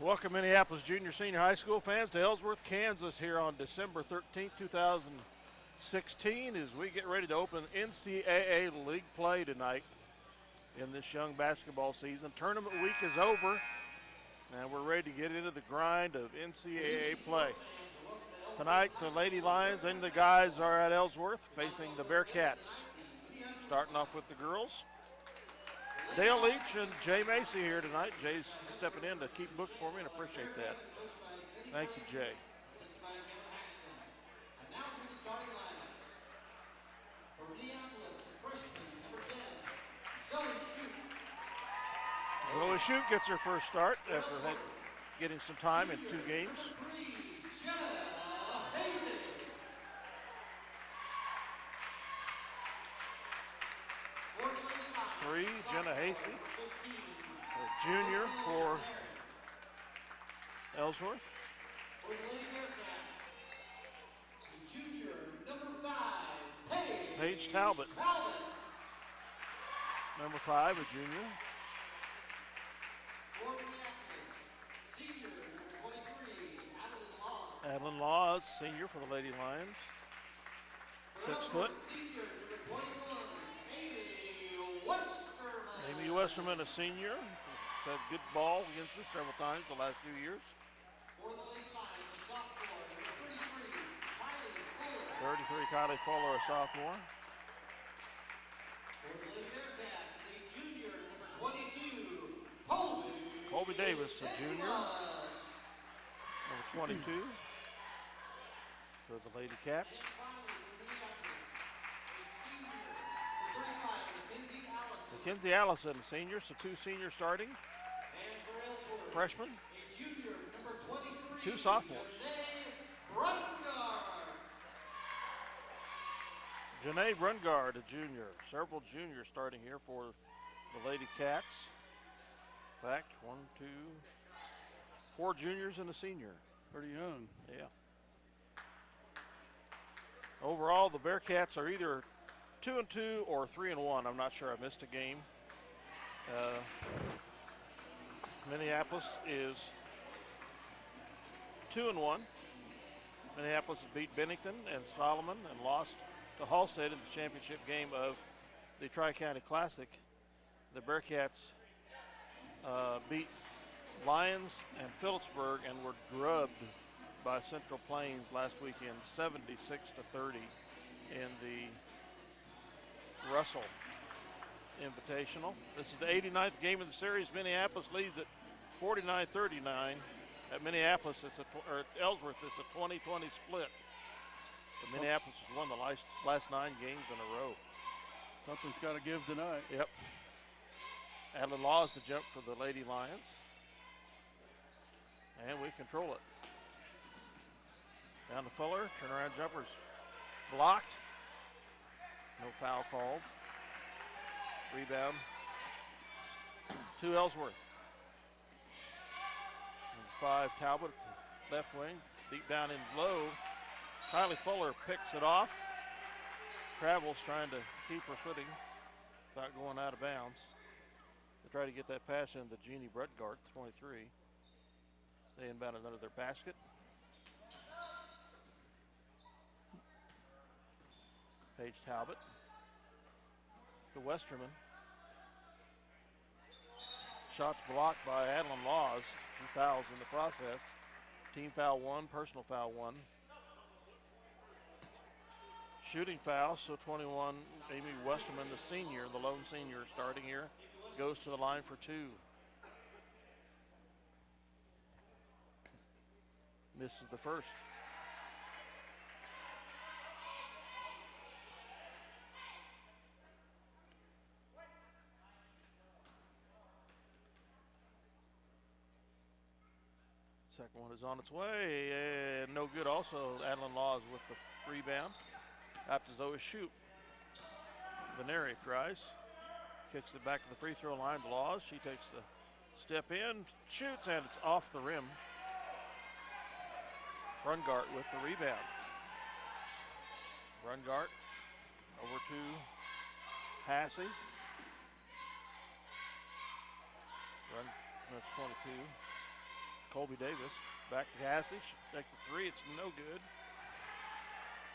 Welcome Minneapolis Junior Senior High School fans to Ellsworth, Kansas here on December 13th, 2016 as we get ready to open NCAA league play tonight in this young basketball season. Tournament week is over and we're ready to get into the grind of NCAA play. Tonight the Lady Lions and the guys are at Ellsworth facing the Bearcats. Starting off with the girls. Dale Leach and Jay Macy here tonight. Jay's stepping in to keep books for me and appreciate that. Thank you, Jay. And now for the starting lineup. For Minneapolis, freshman number 10, Zoe Shute. Zoe Shute gets her first start after getting some time in 2 games. 3, Jenna Hasey, a junior for Ellsworth. For the Lady Bearcats, junior number 5, Paige Talbot. Number 5, a junior. For Minneapolis, senior number 23, Adeline Laws. Adeline Laws, senior for the Lady Lions. 6 foot. Senior number 21, Amy Westerman. Amy Westerman, a senior. Had good ball against us several times the last few years. For the Lady Lions, sophomore number 33, Kylie Fuller. 33, Kylie Fuller, a sophomore. For the Lady Bearcats, a junior number 22, Colby Davis, a junior. Number 22 for the Lady Cats. And finally, for Minneapolis, a senior number 35, Mackenzie Allison. Mackenzie Allison, a senior, so 2 seniors starting. And for Ellsworth, Freshman. a junior number 23, 2 sophomores. Janae Brungard, a junior. Several juniors starting here for the Lady Cats. In fact, 1, 2, 4 juniors and a senior. Pretty young. Yeah. Overall, the Bearcats are either 2-2 or 3-1. I'm not sure. I missed a game. Minneapolis is 2-1. Minneapolis has beat Bennington and Solomon and lost to Halstead in the championship game of the Tri-County Classic. The Bearcats beat Lyons and Phillipsburg and were drubbed by Central Plains last weekend, 76-30 in the Russell Invitational. This is the 89th game of the series. Minneapolis leads at 49-39. At Minneapolis, at Ellsworth, it's a 20-20 split. But Minneapolis has won the last 9 games in a row. Something's got to give tonight. Yep. Adeline Laws to jump for the Lady Lions. And we control it. Down to Fuller. Turnaround jumper's blocked. No foul called. Rebound to Ellsworth. Number 5, Talbot, left wing. Deep down in low. Kylie Fuller picks it off. Travels trying to keep her footing without going out of bounds. They try to get that pass into Jeannie Brungard, 23. They inbound it under their basket. Paige Talbot to Westerman. Shots blocked by Adeline Laws. 2 fouls in the process. Team foul 1, personal foul 1. Shooting foul, so 21, Amy Westerman, the senior, the lone senior starting here, goes to the line for 2. Misses the first. Second one is on its way, and no good also. Adeline Laws with the rebound. Out to Zoe Shute. Veneri tries. Kicks it back to the free throw line to Laws. She takes the step in, shoots, and it's off the rim. Brungart with the rebound. Brungart over to Hassey. That's 22. Colby Davis. Back to Cassie. She takes the three. It's no good.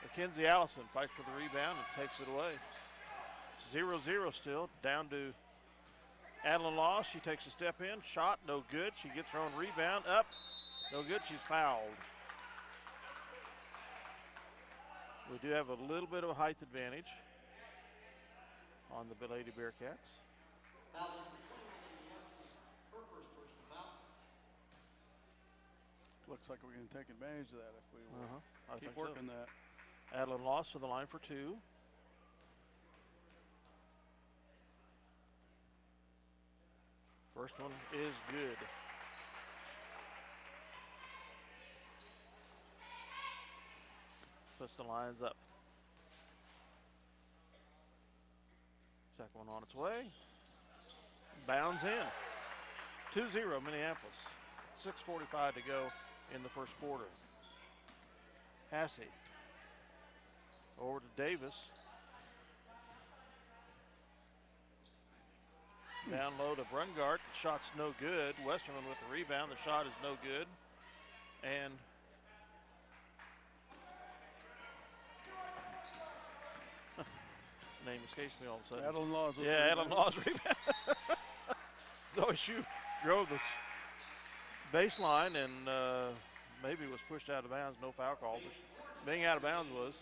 Mackenzie Allison fights for the rebound and takes it away. 0-0 still. Down to Adeline Law. She takes a step in. Shot, no good. She gets her own rebound. Up, no good. She's fouled. We do have a little bit of a height advantage on the Lady Bearcats. Foul number 21, Ellsworth, her first personal foul. Looks like we're going to take advantage of that if we I keep think working so. that. Adeline Loss to the line for two. First one is good. Puts the lines up. Second one on its way. Bounds in. 2-0 Minneapolis. 6:45 to go in the first quarter. Hassey. Over to Davis. Down low to Brungart. The shot's no good. Westerman with the rebound. The shot is no good. And name escapes me all of a sudden. Adeline Laws. Yeah, Adeline Law's rebound. Zoe Shue drove the baseline and maybe was pushed out of bounds. No foul call. But being out of bounds was.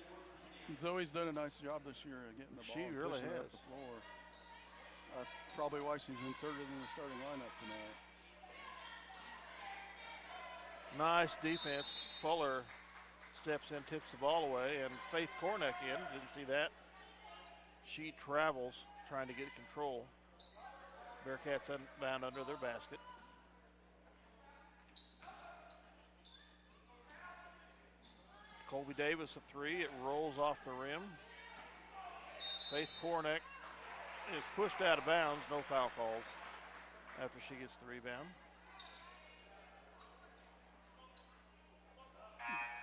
Zoe's done a nice job this year of getting the ball. She and really pushing it has. up the floor. Probably why she's inserted in the starting lineup tonight. Nice defense. Fuller steps in, tips the ball away, and Faith Cornick in. Didn't see that. She travels trying to get control. Bearcats bound under their basket. Colby Davis a three. It rolls off the rim. Faith Cornick is pushed out of bounds. No foul calls after she gets the rebound.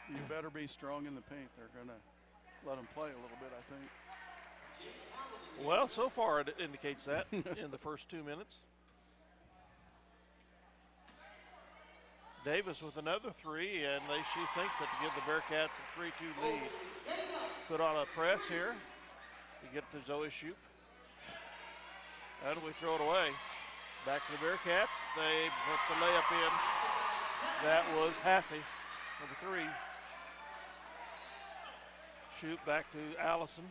You better be strong in the paint. They're going to let them play a little bit, I think. Well, so far it indicates that in the first 2 minutes. Davis with another three, and she sinks it to give the Bearcats a 3-2 lead. Put on a press here to get to Zoe Shoup. And we throw it away. Back to the Bearcats. They put the layup in. That was Hassey, number three. Shoup back to Allison.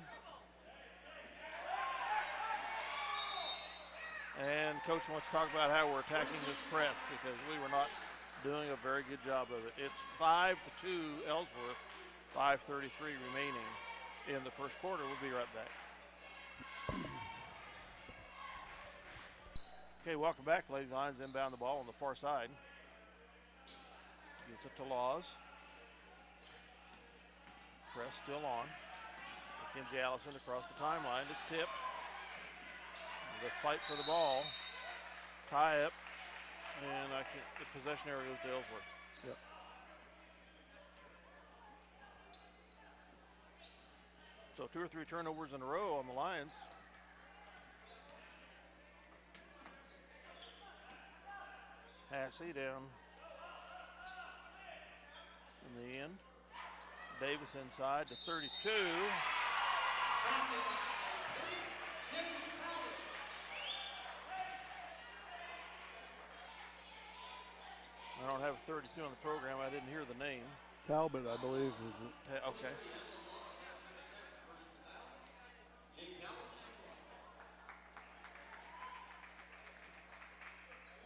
And Coach wants to talk about how we're attacking this press because we were not doing a very good job of it. It's 5-2 Ellsworth, 5:33 remaining in the first quarter. We'll be right back. Okay, welcome back. Lady Lions inbound the ball on the far side. Gets it to Laws. Press still on. Mackenzie Allison across the timeline. It's tipped. The fight for the ball. Tie up. And the possession area goes to Ellsworth. Yep. So 2 or 3 turnovers in a row on the Lions. Hassey down in the end. Davis inside to 32. I don't have a 32 on the program. I didn't hear the name. Talbot, I believe, is it. Okay.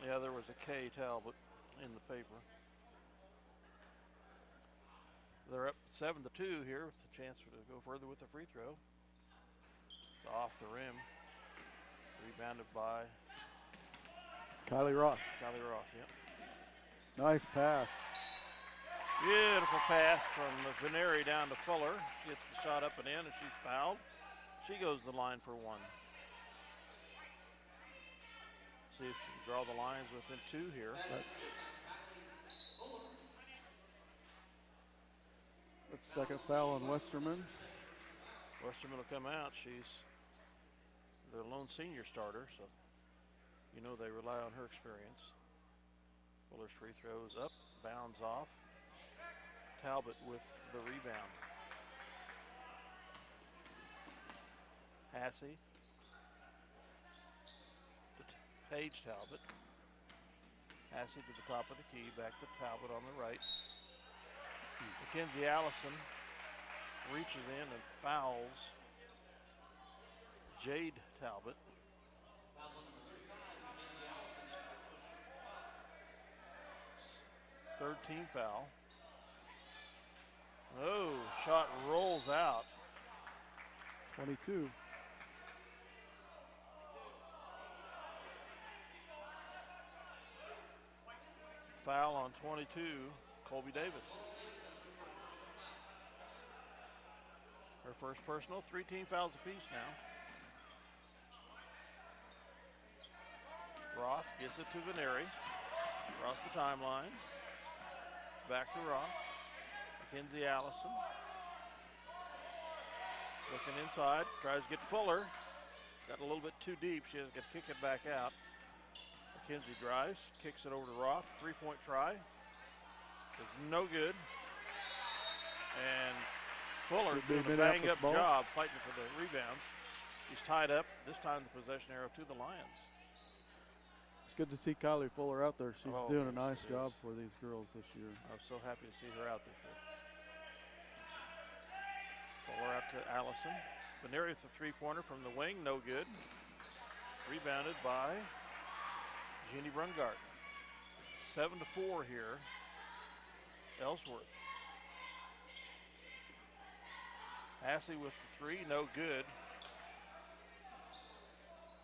Yeah, there was a K Talbot in the paper. They're up 7-2 here with a chance to go further with the free throw. It's off the rim. Rebounded by Kylie Roth. Kylie Roth, yep. Nice pass. Beautiful pass from Veneri down to Fuller. She gets the shot up and in, and she's fouled. She goes to the line for one. See if she can draw the lines within 2 here. That's second foul on Westerman. Westerman will come out. She's their lone senior starter, so you know they rely on her experience. Fuller's free throws up, bounds off. Talbot with the rebound. Hassey to Paige Talbot. Hassey to the top of the key, back to Talbot on the right. Mackenzie Allison reaches in and fouls Jade Talbot. Foul number 35, Mackenzie Allison. That's her first. Third team foul. Oh, shot rolls out. 22. Foul on 22, Colby Davis. Her first personal, 3 team fouls apiece now. Roth gets it to Veneri. Across the timeline. Back to Roth. Mackenzie Allison. Looking inside, tries to get Fuller. Got a little bit too deep. She has got to kick it back out. Mackenzie drives, kicks it over to Roth. 3-point try. Is no good. And Fuller doing a bang-up job fighting for the rebounds. He's tied up. This time the possession arrow to the Lions. It's good to see Kylie Fuller out there. She's doing a nice job for these girls this year. I'm so happy to see her out this year. Fuller out to Allison. Veneri with the 3-pointer from the wing, no good. Rebounded by Jeannie Brungart. 7-4 here. Ellsworth. Hassey with the 3, no good.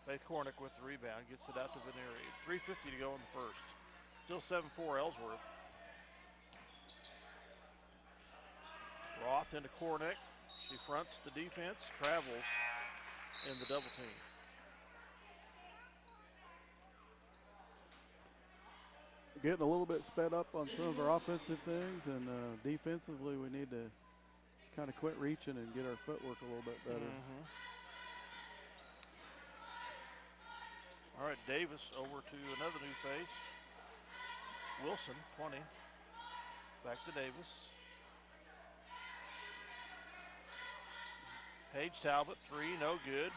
Faith Cornick with the rebound, gets it out to Veneri. 3:50 to go in the first. Still 7-4 Ellsworth. Roth into Cornick. She fronts the defense, travels in the double team. Getting a little bit sped up on some of our offensive things, and defensively we need to kind of quit reaching and get our footwork a little bit better. All right, Davis over to another new face. Wilson, 20. Back to Davis. Paige Talbot, 3, no good.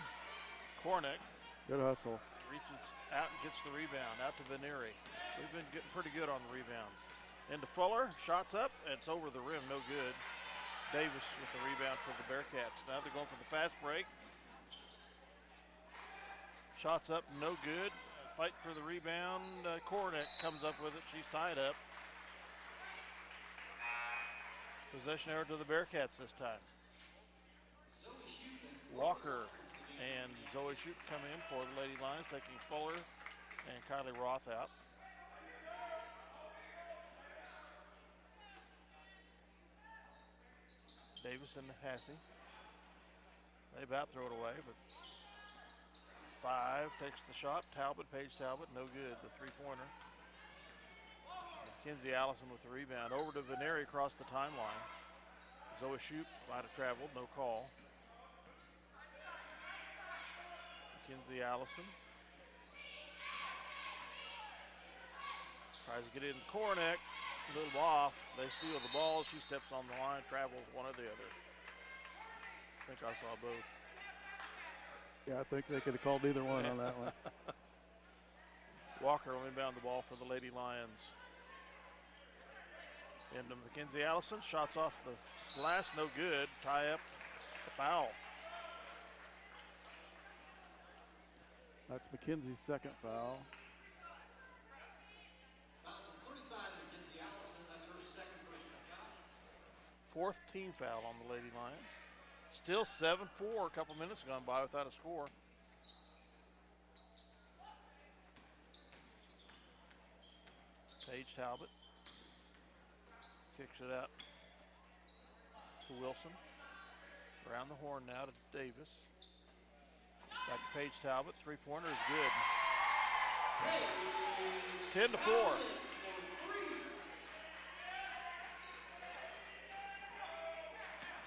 Cornick. Good hustle. Reaches out and gets the rebound, out to Veneri. We've been getting pretty good on the rebounds. Into Fuller, shots up, and it's over the rim, no good. Davis with the rebound for the Bearcats. Now they're going for the fast break. Shots up, no good. Fight for the rebound. Cornick comes up with it. She's tied up. Possession error to the Bearcats this time. Walker and Zoe Shoup come in for the Lady Lions, taking Fuller and Kylie Roth out. Davis and Hassey. They about throw it away, but 5 takes the shot. Talbot, Paige Talbot, no good. The 3-pointer. Mackenzie Allison with the rebound. Over to Veneri across the timeline. Zoe Shoup might have traveled, no call. Mackenzie Allison. Tries to get in Cornick. A little off. They steal the ball. She steps on the line, travels one or the other. I think I saw both. Yeah, I think they could have called either one on that one. Walker will inbound the ball for the Lady Lions. Into Mackenzie Allison. Shots off the glass, no good. Tie up the foul. That's Mackenzie's second foul. Foul number 35, Mackenzie Allison. That's her second personal foul. 4th team foul on the Lady Lions. Still 7-4. A couple minutes gone by without a score. Paige Talbot kicks it out to Wilson. Around the horn now to Davis. Back to Paige Talbot. 3-pointer is good. 10-4.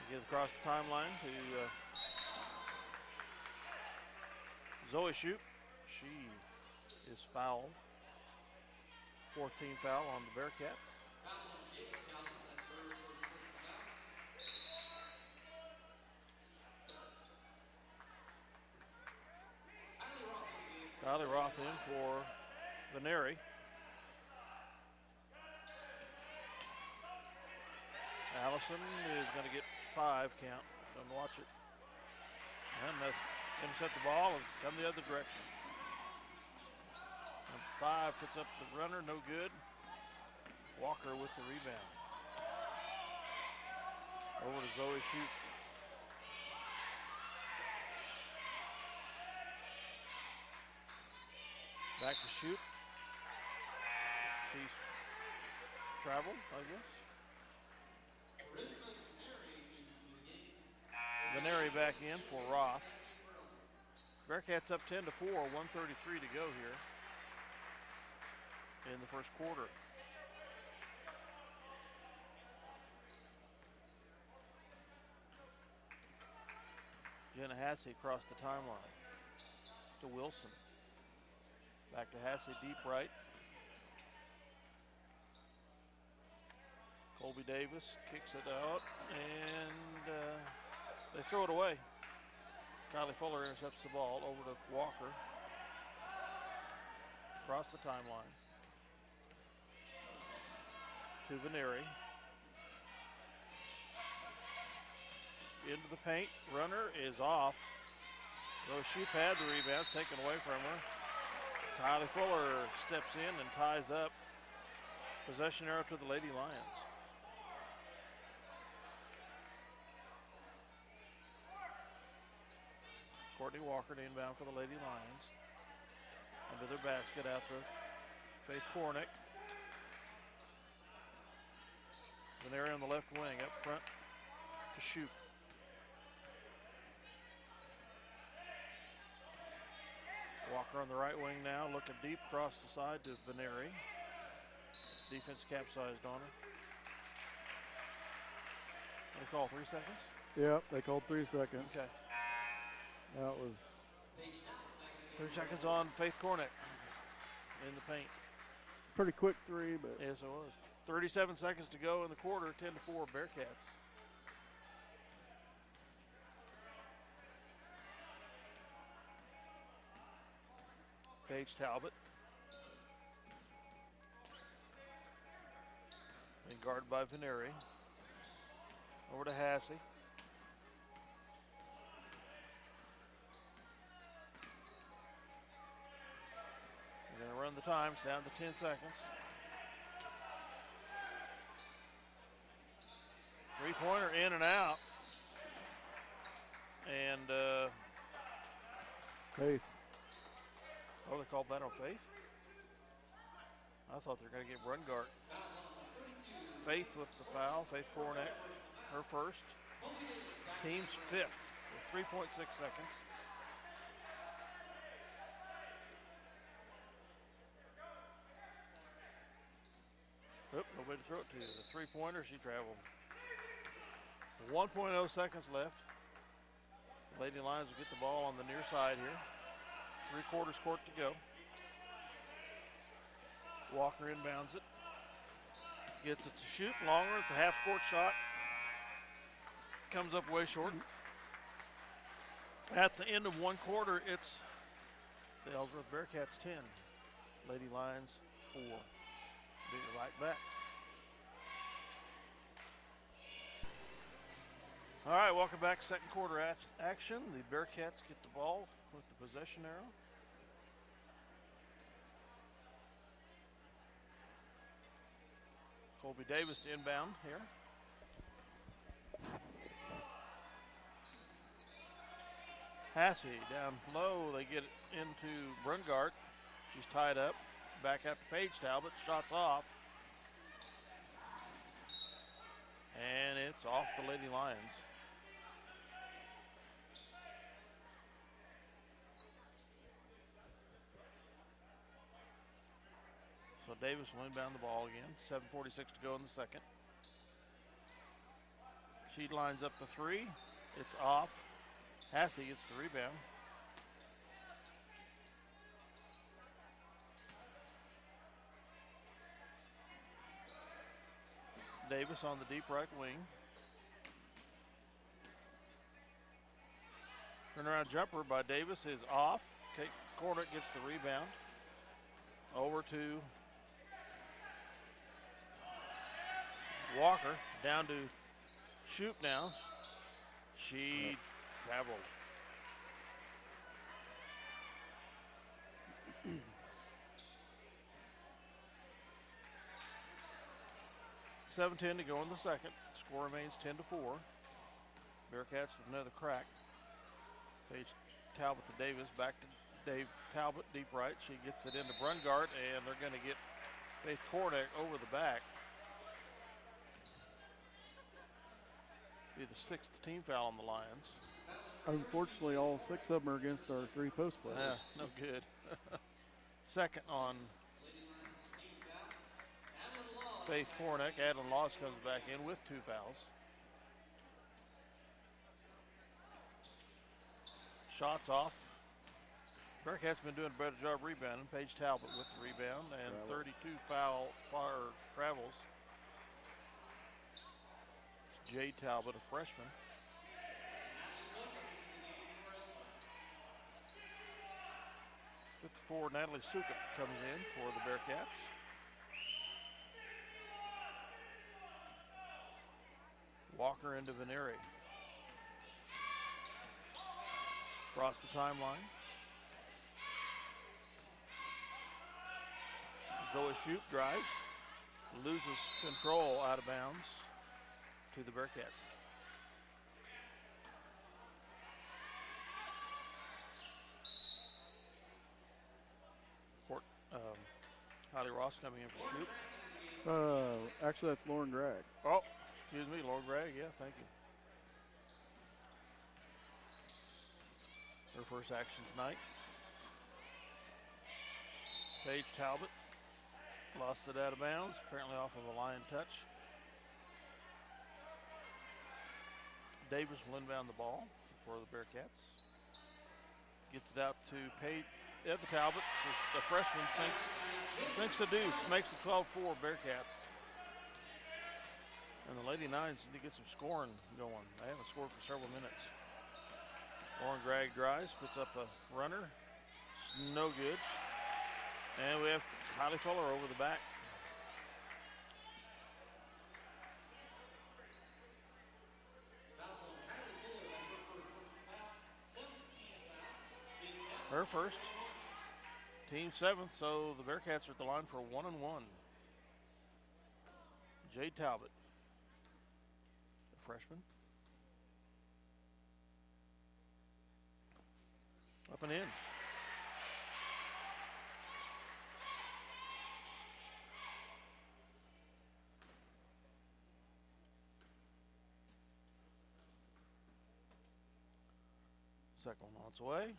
Get across the timeline to Zoe Shoup. She is fouled. Fourth team foul on the Bearcats. Kylie Roth in for Veneri. Allison is going to get 5 count. Don't watch it. And intercept the ball and come the other direction. And 5 puts up the runner, no good. Walker with the rebound. Over to Zoe Shute. Back to Shute. She's traveled, I guess. Veneri back in for Roth. Bearcats up 10-4, 1:33 to go here in the first quarter. Jenna Hassey across the timeline to Wilson. Back to Hassey, deep right. Colby Davis kicks it out, and they throw it away. Kylie Fuller intercepts the ball over to Walker. Across the timeline. To Veneri. Into the paint. Runner is off. Though Shute had the rebound, taken away from her. Kylie Fuller steps in and ties up. Possession arrow to the Lady Lions. Courtney Walker to inbound for the Lady Lions. Under their basket out to Faith Kornick. Veneri on the left wing, up front to Shute. Walker on the right wing now, looking deep across the side to Veneri. Defense capsized on her. They call 3 seconds? Yep, they called 3 seconds. Okay. That was 3 seconds on Faith Kornick in the paint. pretty quick 3, but Yes, it was. 37 seconds to go in the quarter, 10-4 Bearcats. Paige Talbot. Being guarded by Veneri. Over to Hassey. They're going to run the times down to 10 seconds. Three-pointer in and out. And, Faith. oh, they called that on Faith? I thought they were going to get run guard. Faith with the foul. Faith Kornick, her first. Team's 5th with 3.6 seconds. Oop, nobody to throw it to. The three-pointer, she traveled. 1.0 seconds left. Lady Lions will get the ball on the near side here. 3/4 court to go. Walker inbounds it. Gets it to Shute. Longer at the half-court shot. Comes up way short. At the end of one quarter, it's the Ellsworth Bearcats 10. Lady Lions 4. Be right back. All right, welcome back. Second quarter action. The Bearcats get the ball with the possession arrow. Colby Davis to inbound here. Hassey down low. They get it into Brungart. She's tied up. Back up to Paige Talbot. Shots off. And it's off the Lady Lions. So Davis will inbound the ball again. 7:46 to go in the second. She lines up the three. It's off. Hassey gets the rebound. Davis on the deep right wing. Turnaround jumper by Davis is off. Kate Cornick gets the rebound. Over to Walker. Down to Shoop now. She traveled. $7:10 to go in the second. Score remains 10-4. Bearcats with another crack. Paige Talbot to Davis. Back to Dave Talbot, deep right. She gets it into Brungart, and they're going to get Faith Kornick over the back. Be the 6th team foul on the Lions. Unfortunately, all 6 of them are against our 3 post players. Yeah, no good. Second on Faith Kornick. Adeline Laws comes back in with 2 fouls. Shots off. Bearcats been doing a better job rebounding. Paige Talbot with the rebound and 32 foul fire travels. It's Jay Talbot, a freshman. #54 Natalie Sukup comes in for the Bearcats. Walker into Veneri. Across the timeline. Zoe Shoop drives, loses control out of bounds to the Bearcats. Holly Ross coming in for Shoop. Actually, that's Lauren Gregg. Oh, excuse me, Lauren Gregg. Yeah, thank you. Her first action tonight. Paige Talbot lost it out of bounds, apparently off of a line touch. Davis will inbound the ball for the Bearcats. Gets it out to Paige Talbot. The freshman sinks a deuce, makes it 12-4 Bearcats. And the Lady Nines need to get some scoring going. They haven't scored for several minutes. Lauren Gregg drives, puts up a runner. It's no good. And we have Kylie Fuller over the back. Her first. Team 7th, so the Bearcats are at the line for 1-1. Jade Talbot, a freshman. Up and in. Second one on its way.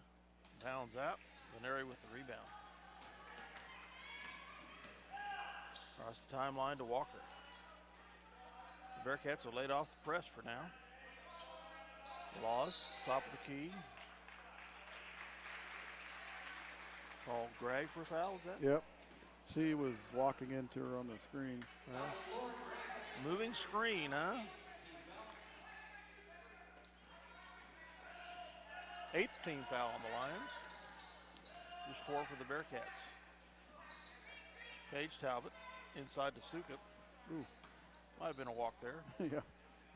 Pounds out. Veneri with the rebound. Across the timeline to Walker. The Bearcats are laid off the press for now. Laws, top of the key. Called Gregg for foul, is that? Yep. She was walking into her on the screen. Moving screen, huh? 8th team foul on the Lions. Just 4 for the Bearcats. Paige Talbot inside to Sukup. Ooh, might have been a walk there. Yeah.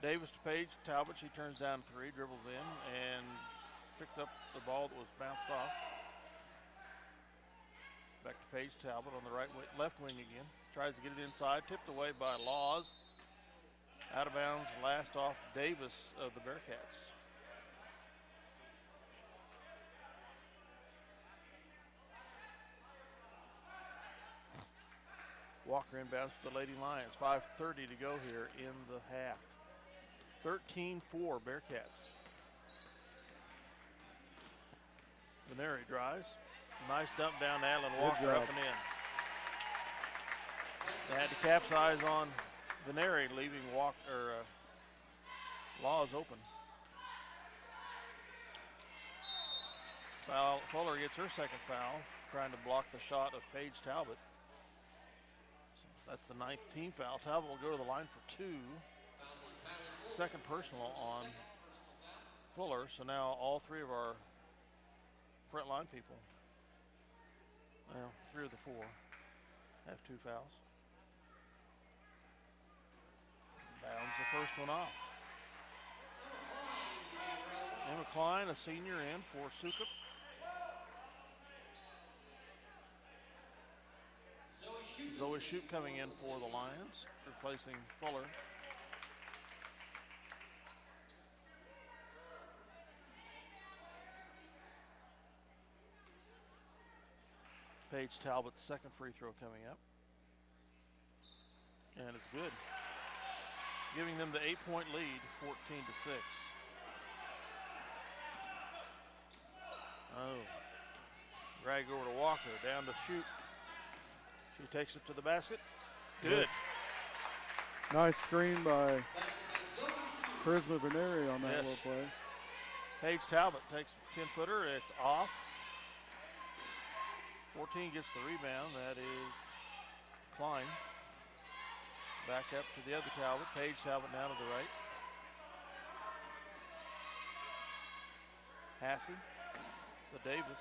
Davis to Paige Talbot. She turns down 3, dribbles in, and picks up the ball that was bounced off. Back to Paige Talbot on the left wing again. Tries to get it inside. Tipped away by Laws. Out of bounds. Last off Davis of the Bearcats. Walker inbounds to the Lady Lions. 5:30 to go here in the half. 13-4 Bearcats. Veneri drives. Nice dump down to Alan Walker, up and in. They had to capsize on Veneri, leaving Laws open. Fuller gets her second foul, trying to block the shot of Paige Talbot. So That's the 9th team foul. Talbot will go to the line for 2. Second personal on Fuller. So now all 3 of our front line people, well, 3 of the 4 have 2 fouls. Bounds the first one off. Emma Klein, a senior, in for Sukup. Zoe Shoup coming in for the Lions, replacing Fuller. Paige Talbot's second free throw coming up. And it's good. Giving them the 8-point lead, 14-6. Oh. Drag over to Walker, down to Shoup. She takes it to the basket. Good. Nice screen by Charisma Veneri on that little play. Paige Talbot takes the 10-footer. It's off. 14 gets the rebound. That is Klein. Back up to the other Talbot. Paige Talbot now to the right. Hassey to Davis.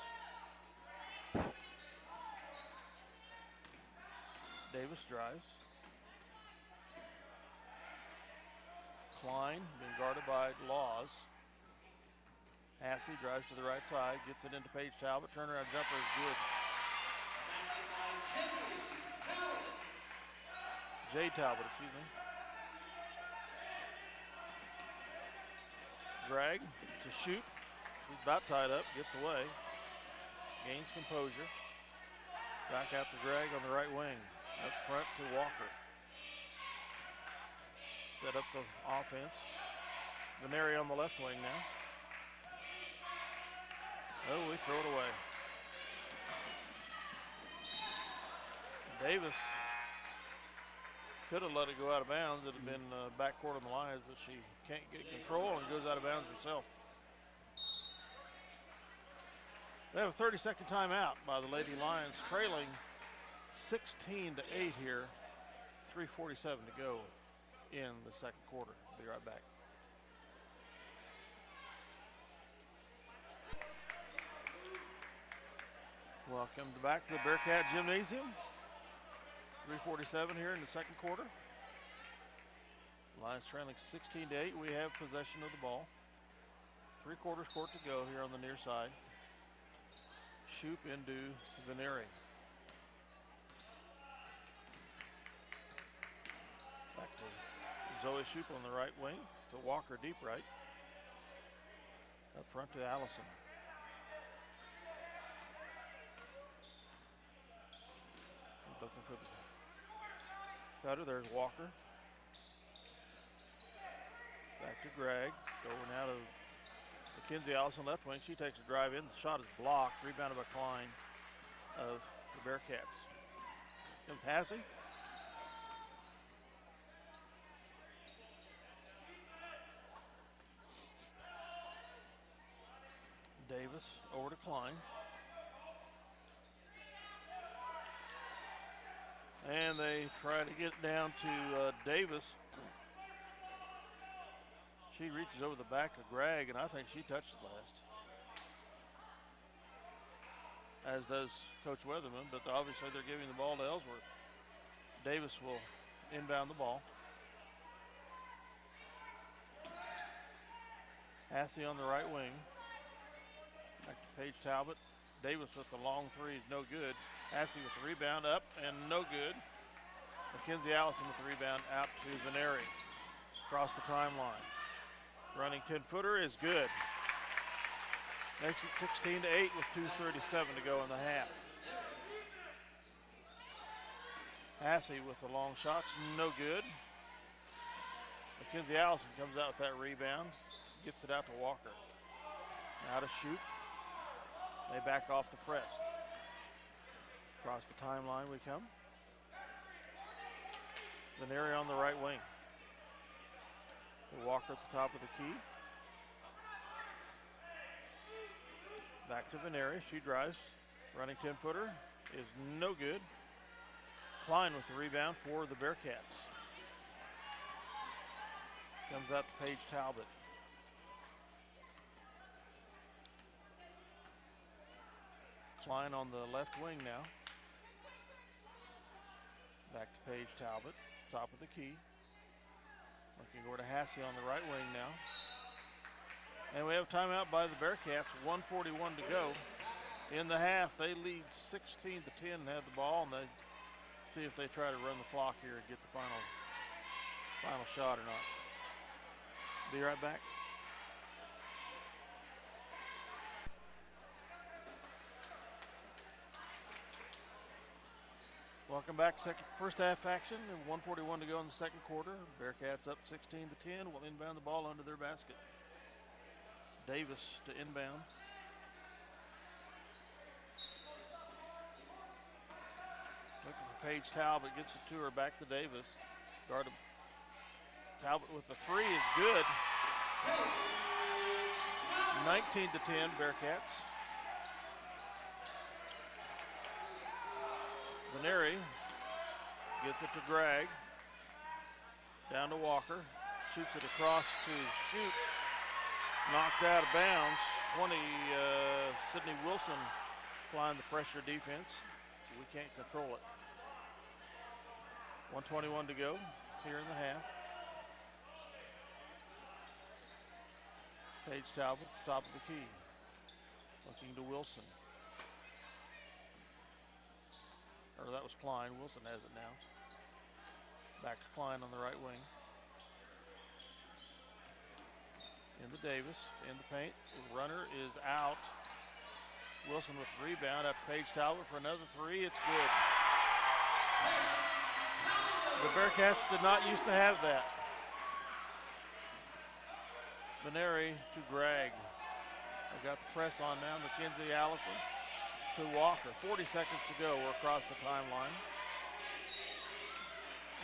Davis drives. Klein being guarded by Laws. Hassey drives to the right side, gets it into Paige Talbot. Turnaround jumper is good. Jade Talbot, excuse me. Drag to Shoup. She's about tied up, gets away. Gains composure. Back out to Drag on the right wing. Up front to Walker. Set up the offense. Veneri on the left wing now. Oh, we throw it away. Davis could have let it go out of bounds. It had been backcourt on the Lions, but she can't get control and goes out of bounds herself. They have a 30-second timeout by the Lady Lions, trailing 16-8 here. 3:47 to go in the second quarter. Be right back. Welcome back to the Bearcat Gymnasium. 3:47 here in the second quarter. Lions trailing 16-8. We have possession of the ball. 3/4 court to go here on the near side. Shoup into Veneri. Back to Zoe Shoup on the right wing to Walker deep right. Up front to Allison. Looking for the cutter. There's Walker. Back to Gregg. Over now to Mackenzie Allison left wing. She takes a drive in. The shot is blocked. Rebounded by Klein of the Bearcats. Comes Hassey. Davis over to Klein. And they try to get it down to Davis. She reaches over the back of Gregg, and I think she touched the last. As does Coach Weatherman, but obviously they're giving the ball to Ellsworth. Davis will inbound the ball. Hassey on the right wing. Back to Paige Talbot. Davis with the long three is no good. Hassey with the rebound up and no good. Mackenzie Allison with the rebound out to Veneri. Across the timeline. Running 10-footer is good. Makes it 16-8 with 2:37 to go in the half. Hassey with the long shots, no good. Mackenzie Allison comes out with that rebound. Gets it out to Walker. Now to Shoup. They back off the press. Across the timeline we come. Veneri on the right wing. Walker at the top of the key. Back to Veneri. She drives. Running 10-footer is no good. Klein with the rebound for the Bearcats. Comes out to Paige Talbot. Klein on the left wing now. Back to Paige Talbot, top of the key. Looking over to Hassey on the right wing now. And we have a timeout by the Bearcats, 1:41 to go. In the half, they lead 16 to 10 and have the ball, and they see if they try to run the clock here and get the final shot or not. Be right back. Welcome back. First half action, and 1:41 to go in the second quarter. Bearcats up 16 to 10. Will inbound the ball under their basket. Davis to inbound. Looking for Paige Talbot, gets it to her, back to Davis. Guarded. Talbot with the three is good. 19 to 10, Bearcats. Veneri gets it to Gregg. Down to Walker. Shoots it across to shoot. Knocked out of bounds. 20, Sydney Wilson applying the pressure defense. We can't control it. 1:21 to go here in the half. Paige Talbot, top of the key. Looking to Wilson. Or that was Klein. Wilson has it now. Back to Klein on the right wing. Into Davis, in the paint. The runner is out. Wilson with the rebound after Paige Talbot for another three. It's good. The Bearcats did not used to have that. Veneri to Gregg. They got the press on now. Mackenzie Allison to Walker. 40 seconds to go. We're across the timeline.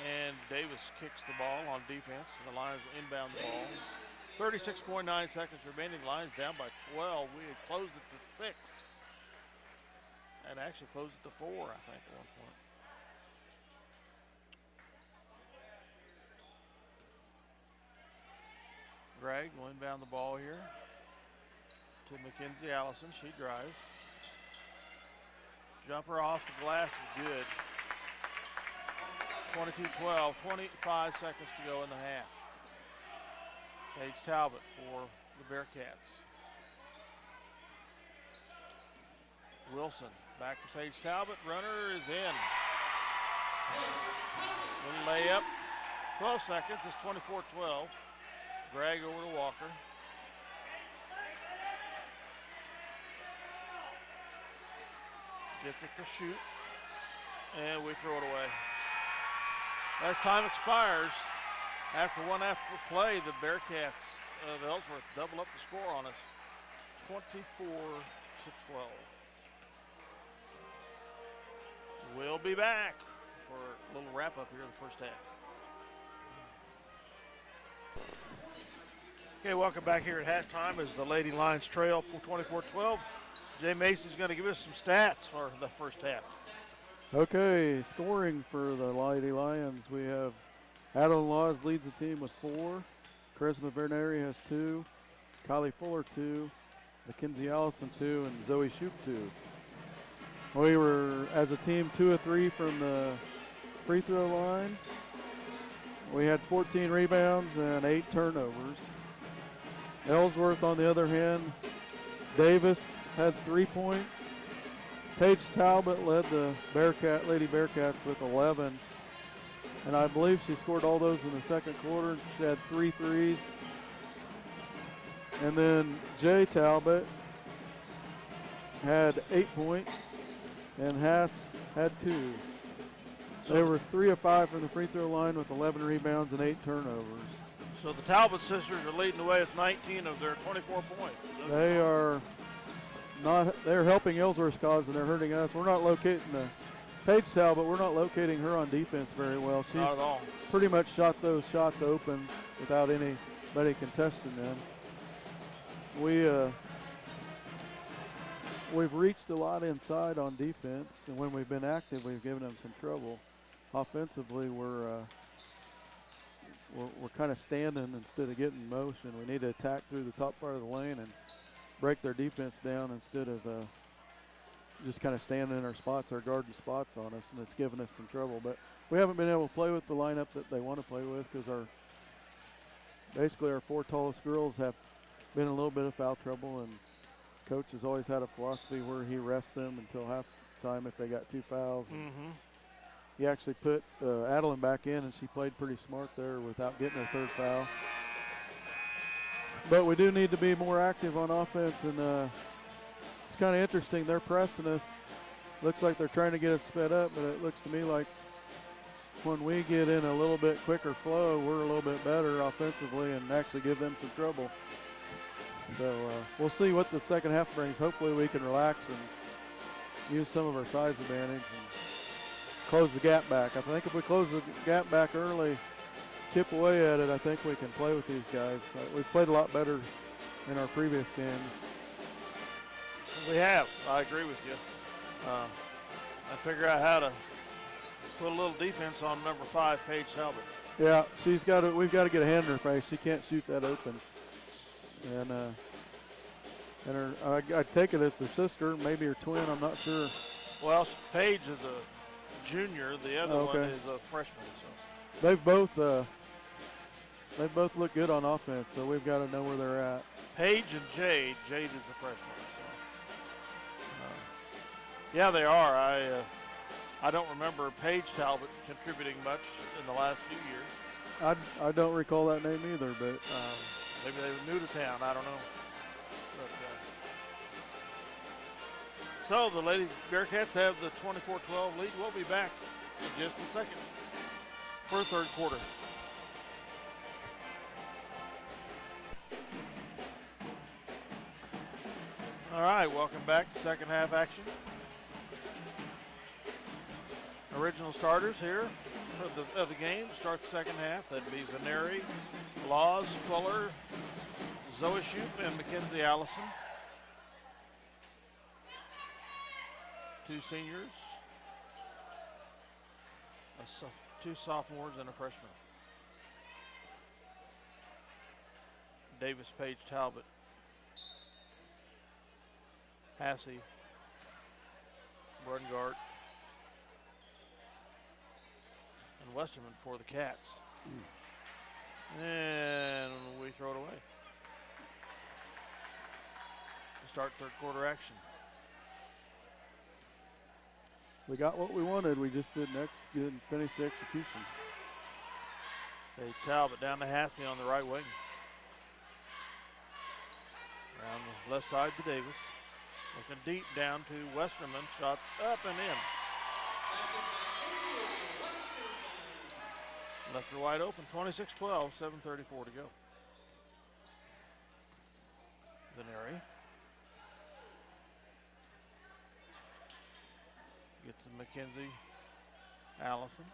And Davis kicks the ball on defense. The Lions will inbound the ball. 36.9 seconds remaining. Lions down by 12. We had closed it to 6. And actually closed it to 4, I think, at one point. Gregg will inbound the ball here to Mackenzie Allison. She drives. Jumper off the glass is good. 22-12, 25 seconds to go in the half. Paige Talbot for the Bearcats. Wilson back to Paige Talbot. Runner is in. Little layup. 12 seconds. It's 24-12. Gregg over to Walker. Gets it to shoot. And we throw it away. As time expires, after one half of play, the Bearcats of Ellsworth double up the score on us. 24-12. We'll be back for a little wrap up here in the first half. Okay, welcome back here at halftime as the Lady Lions trail for 24-12. Jay Mason's going to give us some stats for the first half. Okay, scoring for the Lady Lions, we have Adeline Laws leads the team with 4. Charisma Verneri has 2. Kylie Fuller 2. Mackenzie Allison 2. And Zoe Shoup 2. We were, as a team, 2 of 3 from the free throw line. We had 14 rebounds and 8 turnovers. Ellsworth, on the other hand, Davis had 3 points. Paige Talbot led the Lady Bearcats with 11. And I believe she scored all those in the second quarter. She had 3 threes. And then Jay Talbot had 8 points. And Haas had 2. They were 3 of 5 from the free throw line with 11 rebounds and 8 turnovers. So the Talbot sisters are leading the way with 19 of their 24 points. They are not, they're helping Ellsworth's cause and they're hurting us. We're not locating Paige Talbot, we're not locating her on defense very well. She's not at all. Pretty much shot those shots open without anybody contesting them. We've reached a lot inside on defense, and when we've been active, we've given them some trouble. offensively we're kind of standing instead of getting motion. We need to attack through the top part of the lane and break their defense down instead of just kind of standing in our spots, our guarding spots on us, and it's giving us some trouble. But we haven't been able to play with the lineup that they want to play with because basically our 4 tallest girls have been in a little bit of foul trouble, and coach has always had a philosophy where he rests them until halftime if they got 2 fouls. Mm-hmm. He actually put Adeline back in, and she played pretty smart there without getting her 3rd foul. But we do need to be more active on offense, and it's kind of interesting. They're pressing us. Looks like they're trying to get us sped up, but it looks to me like when we get in a little bit quicker flow, we're a little bit better offensively and actually give them some trouble. So we'll see what the second half brings. Hopefully we can relax and use some of our size advantage and close the gap back. I think if we close the gap back early, chip away at it, I think we can play with these guys. We've played a lot better in our previous games. We have. I agree with you. I figure out how to put a little defense on number 5, Paige Talbot. Yeah, we've got to get a hand in her face. She can't shoot that open. And I take it it's her sister, maybe her twin. I'm not sure. Well, Paige is a junior. The other one is a freshman. So they've both looked good on offense. So we've got to know where they're at. Paige and Jade. Jade is a freshman. So yeah, they are. I don't remember Paige Talbot contributing much in the last few years. I don't recall that name either, but maybe they were new to town. I don't know. But, so the Lady Bearcats have the 24-12 lead. We'll be back in just a second for 3rd quarter. All right, welcome back to second half action. Original starters here of the game start the second half. That'd be Veneri, Laws, Fuller, Zoe Shoup, and Mackenzie Allison. 2 seniors, 2 sophomores, and a freshman. Davis, Page, Talbot, Hassey, Brungart, and Westerman for the Cats. And we throw it away. We start 3rd quarter action. we got what we wanted. We just didn't finish the execution. Page Talbot down to Hassey on the right wing. Around the left side to Davis. Looking deep down to Westerman. Shots up and in. Left her wide open. 26-12, 7:34 to go. Veneri. Gets to Mackenzie Allison.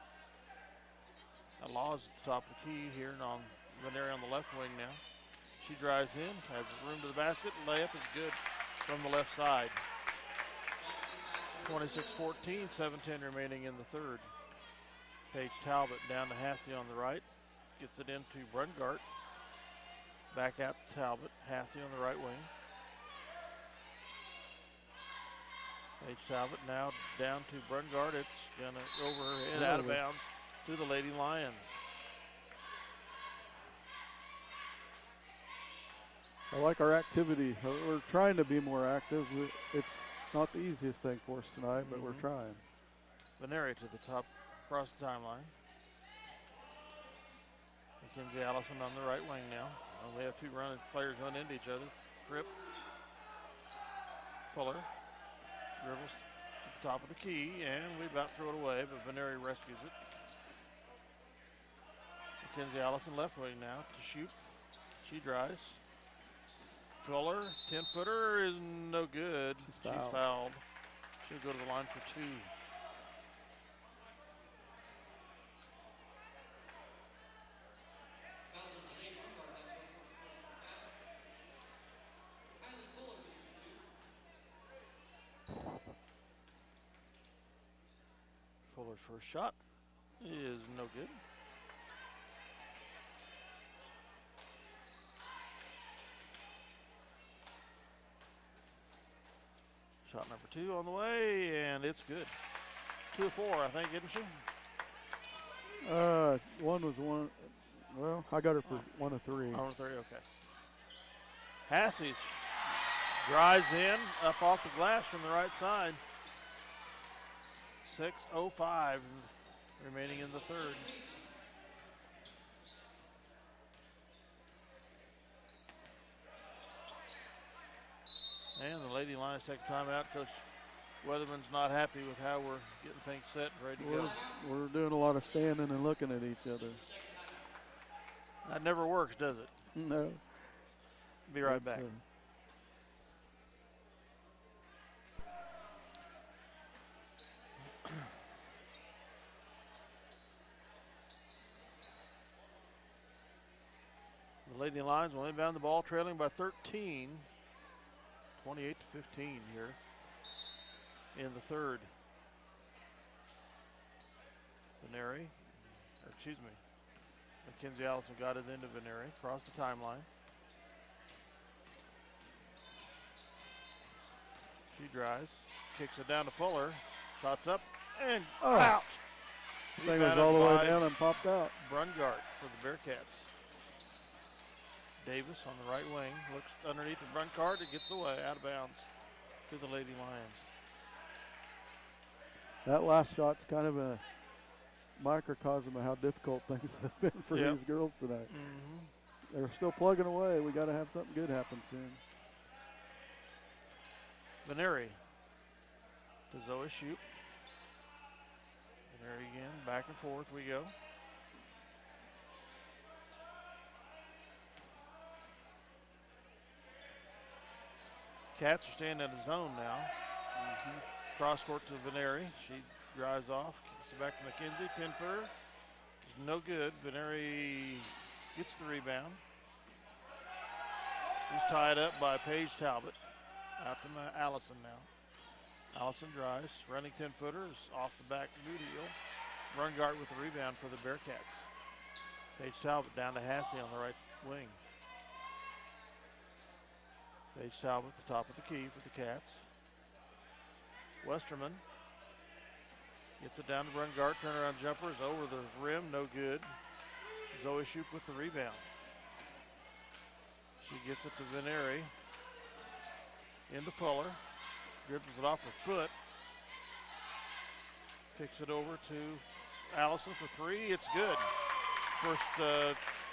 Laws at the top of the key here and on Veneri on the left wing now. She drives in, has room to the basket. Layup is good from the left side. 26-14, 7:10 remaining in the 3rd. Paige Talbot down to Hassey on the right. Gets it into Brungart. Back out to Talbot. Hassey on the right wing. Paige Talbot now down to Brungart. It's going to go over her head out of bounds to the Lady Lions. I like our activity. We're trying to be more active. It's not the easiest thing for us tonight, but we're trying. Veneri to the top, across the timeline. Mackenzie Allison on the right wing now. We have 2 players run into each other. Fripp. Fuller. Dribbles to the top of the key, and we about throw it away, but Veneri rescues it. Mackenzie Allison left wing now to shoot. She drives. Fuller, 10-footer is no good. She's fouled. She'll go to the line for 2. Fuller's first shot is no good. Shot number 2 on the way, and it's good. 2 of 4, I think, isn't she? One was one. Well, I got her for 1 of 3. 1 of 3, okay. Hassey drives in, up off the glass from the right side. 6:05 remaining in the third. And the Lady Lions take a timeout. Coach Weatherman's not happy with how we're getting things set and ready to go. We're doing a lot of standing and looking at each other. That never works, does it? No. Be right back. The Lady Lions will inbound the ball, trailing by 13, 28 to 15 here in the third. Veneri, Mackenzie Allison got it into Veneri, across the timeline. She drives, kicks it down to Fuller, shots up, and out. I think it was all the way down and popped out. Brungart for the Bearcats. Davis on the right wing, looks underneath the Brungart, it gets away, out of bounds to the Lady Lions. That last shot's kind of a microcosm of how difficult things have been for these girls tonight. They're still plugging away. We got to have something good happen soon. Veneri to Zoe Shoup. Veneri again, back and forth we go. Cats are staying in the zone now. Cross court to Veneri. She drives off, kicks it back to McKenzie. 10-footer is no good. Veneri gets the rebound. She's tied up by Paige Talbot. Out to Allison now. Allison drives, running 10-footer is off the back boot heel. Brungart with the rebound for the Bearcats. Paige Talbot down to Hassey on the right wing. Paige Talbot at the top of the key for the Cats. Westerman gets it down to Brungart. Turnaround jumper is over the rim, no good. Zoe Shoup with the rebound. She gets it to Veneri. Into Fuller. Dribbles it off her foot. Kicks it over to Allison for 3. It's good. First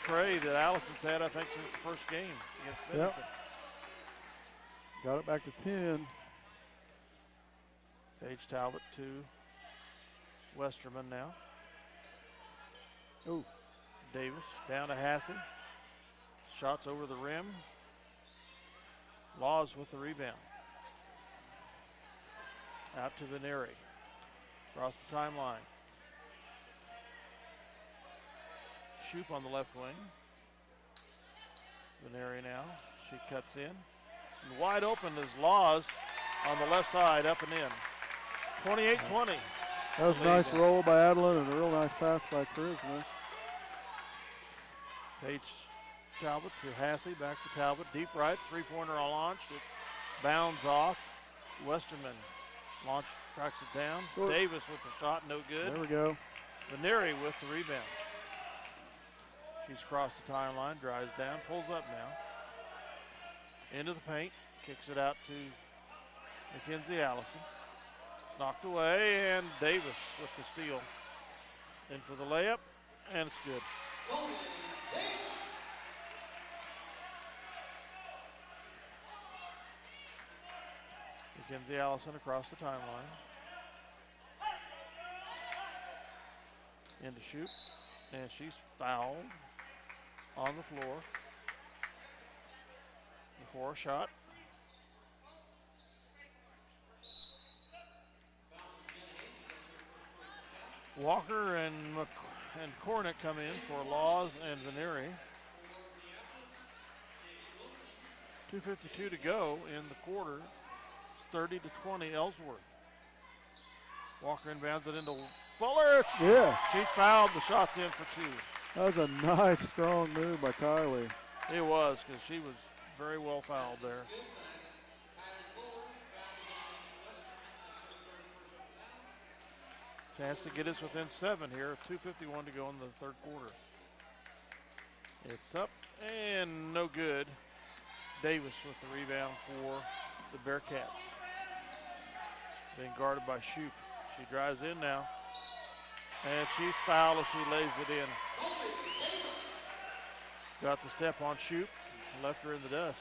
tray that Allison's had, I think, since the first game against Bennington. Got it back to 10. Paige Talbot to Westerman now. Oh. Davis down to Hassey. Shots over the rim. Laws with the rebound. Out to Veneri. Across the timeline. Shoup on the left wing. Veneri now. She cuts in. And wide open is Laws on the left side, up and in. 28-20. That was a nice roll by Adeline and a real nice pass by Charisma. Paige Talbot to Hassey, back to Talbot, deep right, 3-pointer launched. It bounds off. Westerman tracks it down. Short. Davis with the shot, no good. There we go. Veneri with the rebound. She's crossed the timeline, drives down, pulls up now. Into the paint, kicks it out to Mackenzie Allison. Knocked away, and Davis with the steal. In for the layup, and it's good. Mackenzie Allison across the timeline. Into Shoup, and she's fouled on the floor. Before a shot. Walker and Cornick come in for Laws and Veneri. 2:52 to go in the quarter. It's 30-20 Ellsworth. Walker inbounds it into Fuller. Yeah, She's fouled. The shot's in for 2. that was a nice, strong move by Kylie. It was, because she was very well fouled there. Chance to get us within 7 here. 2:51 to go in the third quarter. It's up and no good. Davis with the rebound for the Bearcats. Being guarded by Shoup. She drives in now. And she's fouled as she lays it in. Got the step on Shoup. Left her in the dust.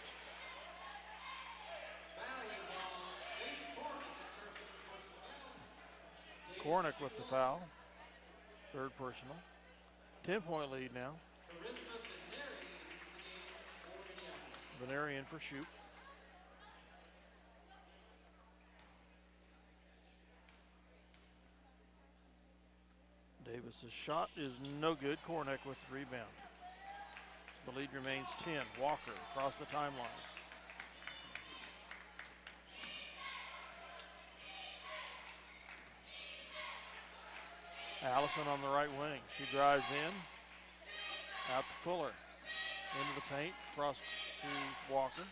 Kornick with the foul. Third personal. 10-point lead now. Veneri in for Shoup. Davis's shot is no good. Kornick with the rebound. The lead remains 10. Walker across the timeline. Allison on the right wing. She drives in. Out to Fuller. Into the paint. Across to Walker.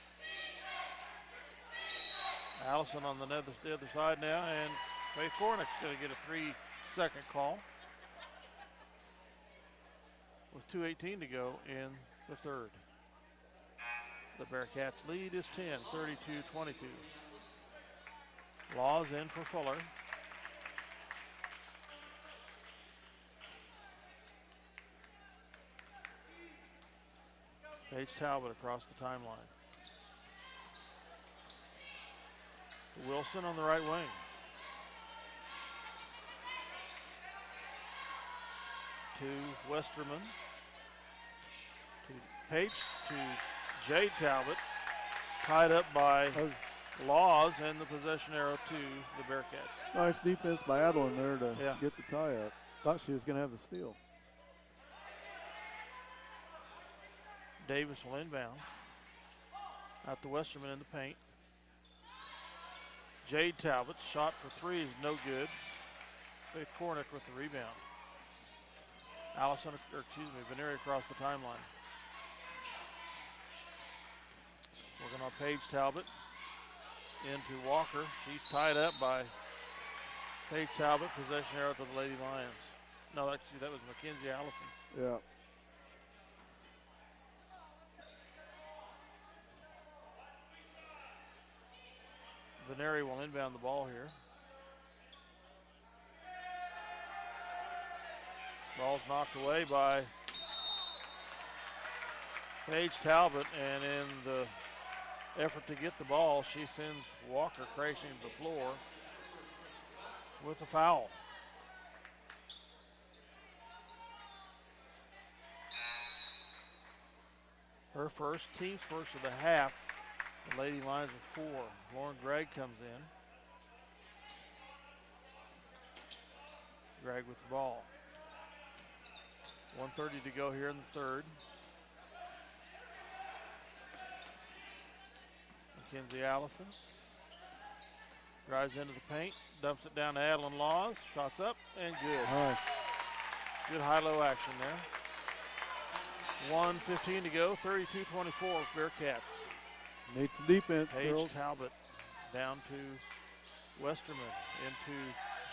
Allison on the other side now. And Faith Kornick's going to get a 3-second call. With 2:18 to go in the third. The Bearcats lead is 10, 32-22. Laws in for Fuller. Paige Talbot across the timeline. Wilson on the right wing. To Westerman. To Paige. To Jade Talbot. Tied up by Laws, and the possession arrow to the Bearcats. Nice defense by Adeline there to Yeah. get the tie up. Thought she was going to have the steal. Davis will inbound. Out to Westerman in the paint. Jade Talbot's shot for 3 is no good. Faith Kornick with the rebound. Veneri across the timeline. Working on Paige Talbot. Into Walker. She's tied up by Paige Talbot. Possession arrow to the Lady Lions. No, actually that was Mackenzie Allison. Yeah. Veneri will inbound the ball here. Ball's knocked away by Paige Talbot, and in the effort to get the ball, she sends Walker crashing to the floor with a foul. Her first, team's first of the half. The Lady Lions with 4. Lauren Gregg comes in. Gregg with the ball. 1:30 to go here in the third. Mackenzie Allison drives into the paint, dumps it down to Adeline Laws. Shots up and good. Nice. Good high-low action there. 1:15 to go. 32-24 Bearcats. Need some defense, Paige girls. Talbot down to Westerman. Into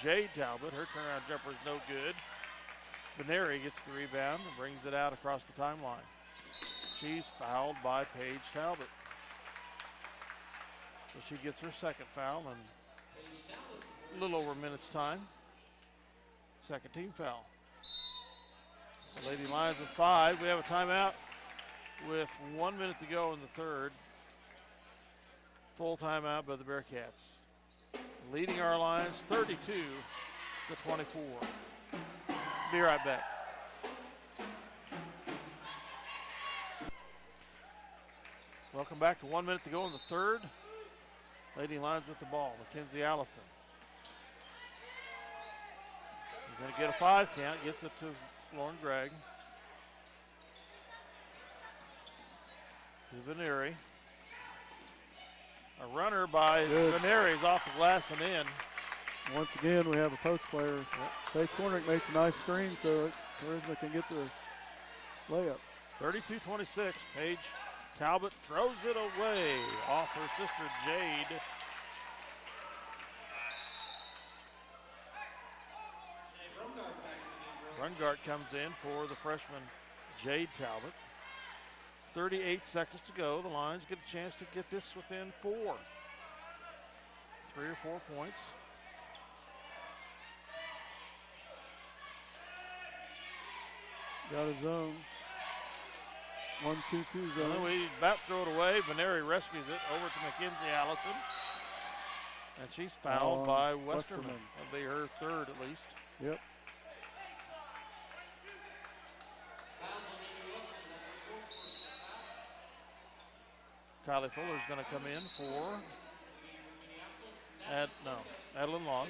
Jade Talbot. Her turnaround jumper is no good. Veneri gets the rebound and brings it out across the timeline. She's fouled by Paige Talbot. So she gets her second foul in a little over a minute's time. Second team foul. The Lady Lions with 5. We have a timeout with 1 minute to go in the third. Full timeout by the Bearcats. Leading our Lions 32-24. Be right back. Welcome back to 1 minute to go in the third. Lady Lions with the ball. Mackenzie Allison. He's going to get a 5 count. Gets it to Lauren Gregg. To Veneri. A runner by Veneri is off the glass and in. Once again, we have a post player. Faith Cornick makes a nice screen so Charisma can get the layup. 32-26. Paige Talbot throws it away off her sister Jade. Rungart comes in for the freshman Jade Talbot. 38 seconds to go. The Lions get a chance to get this within 4. 3 or 4 points. Got a zone. 1-2-2 zone. Well, we about throw it away. Veneri rescues it over to Mackenzie Allison. And she's fouled by Westerman. That'll be her third at least. Yep. Kylie Fuller's going to come in for Adeline Laws.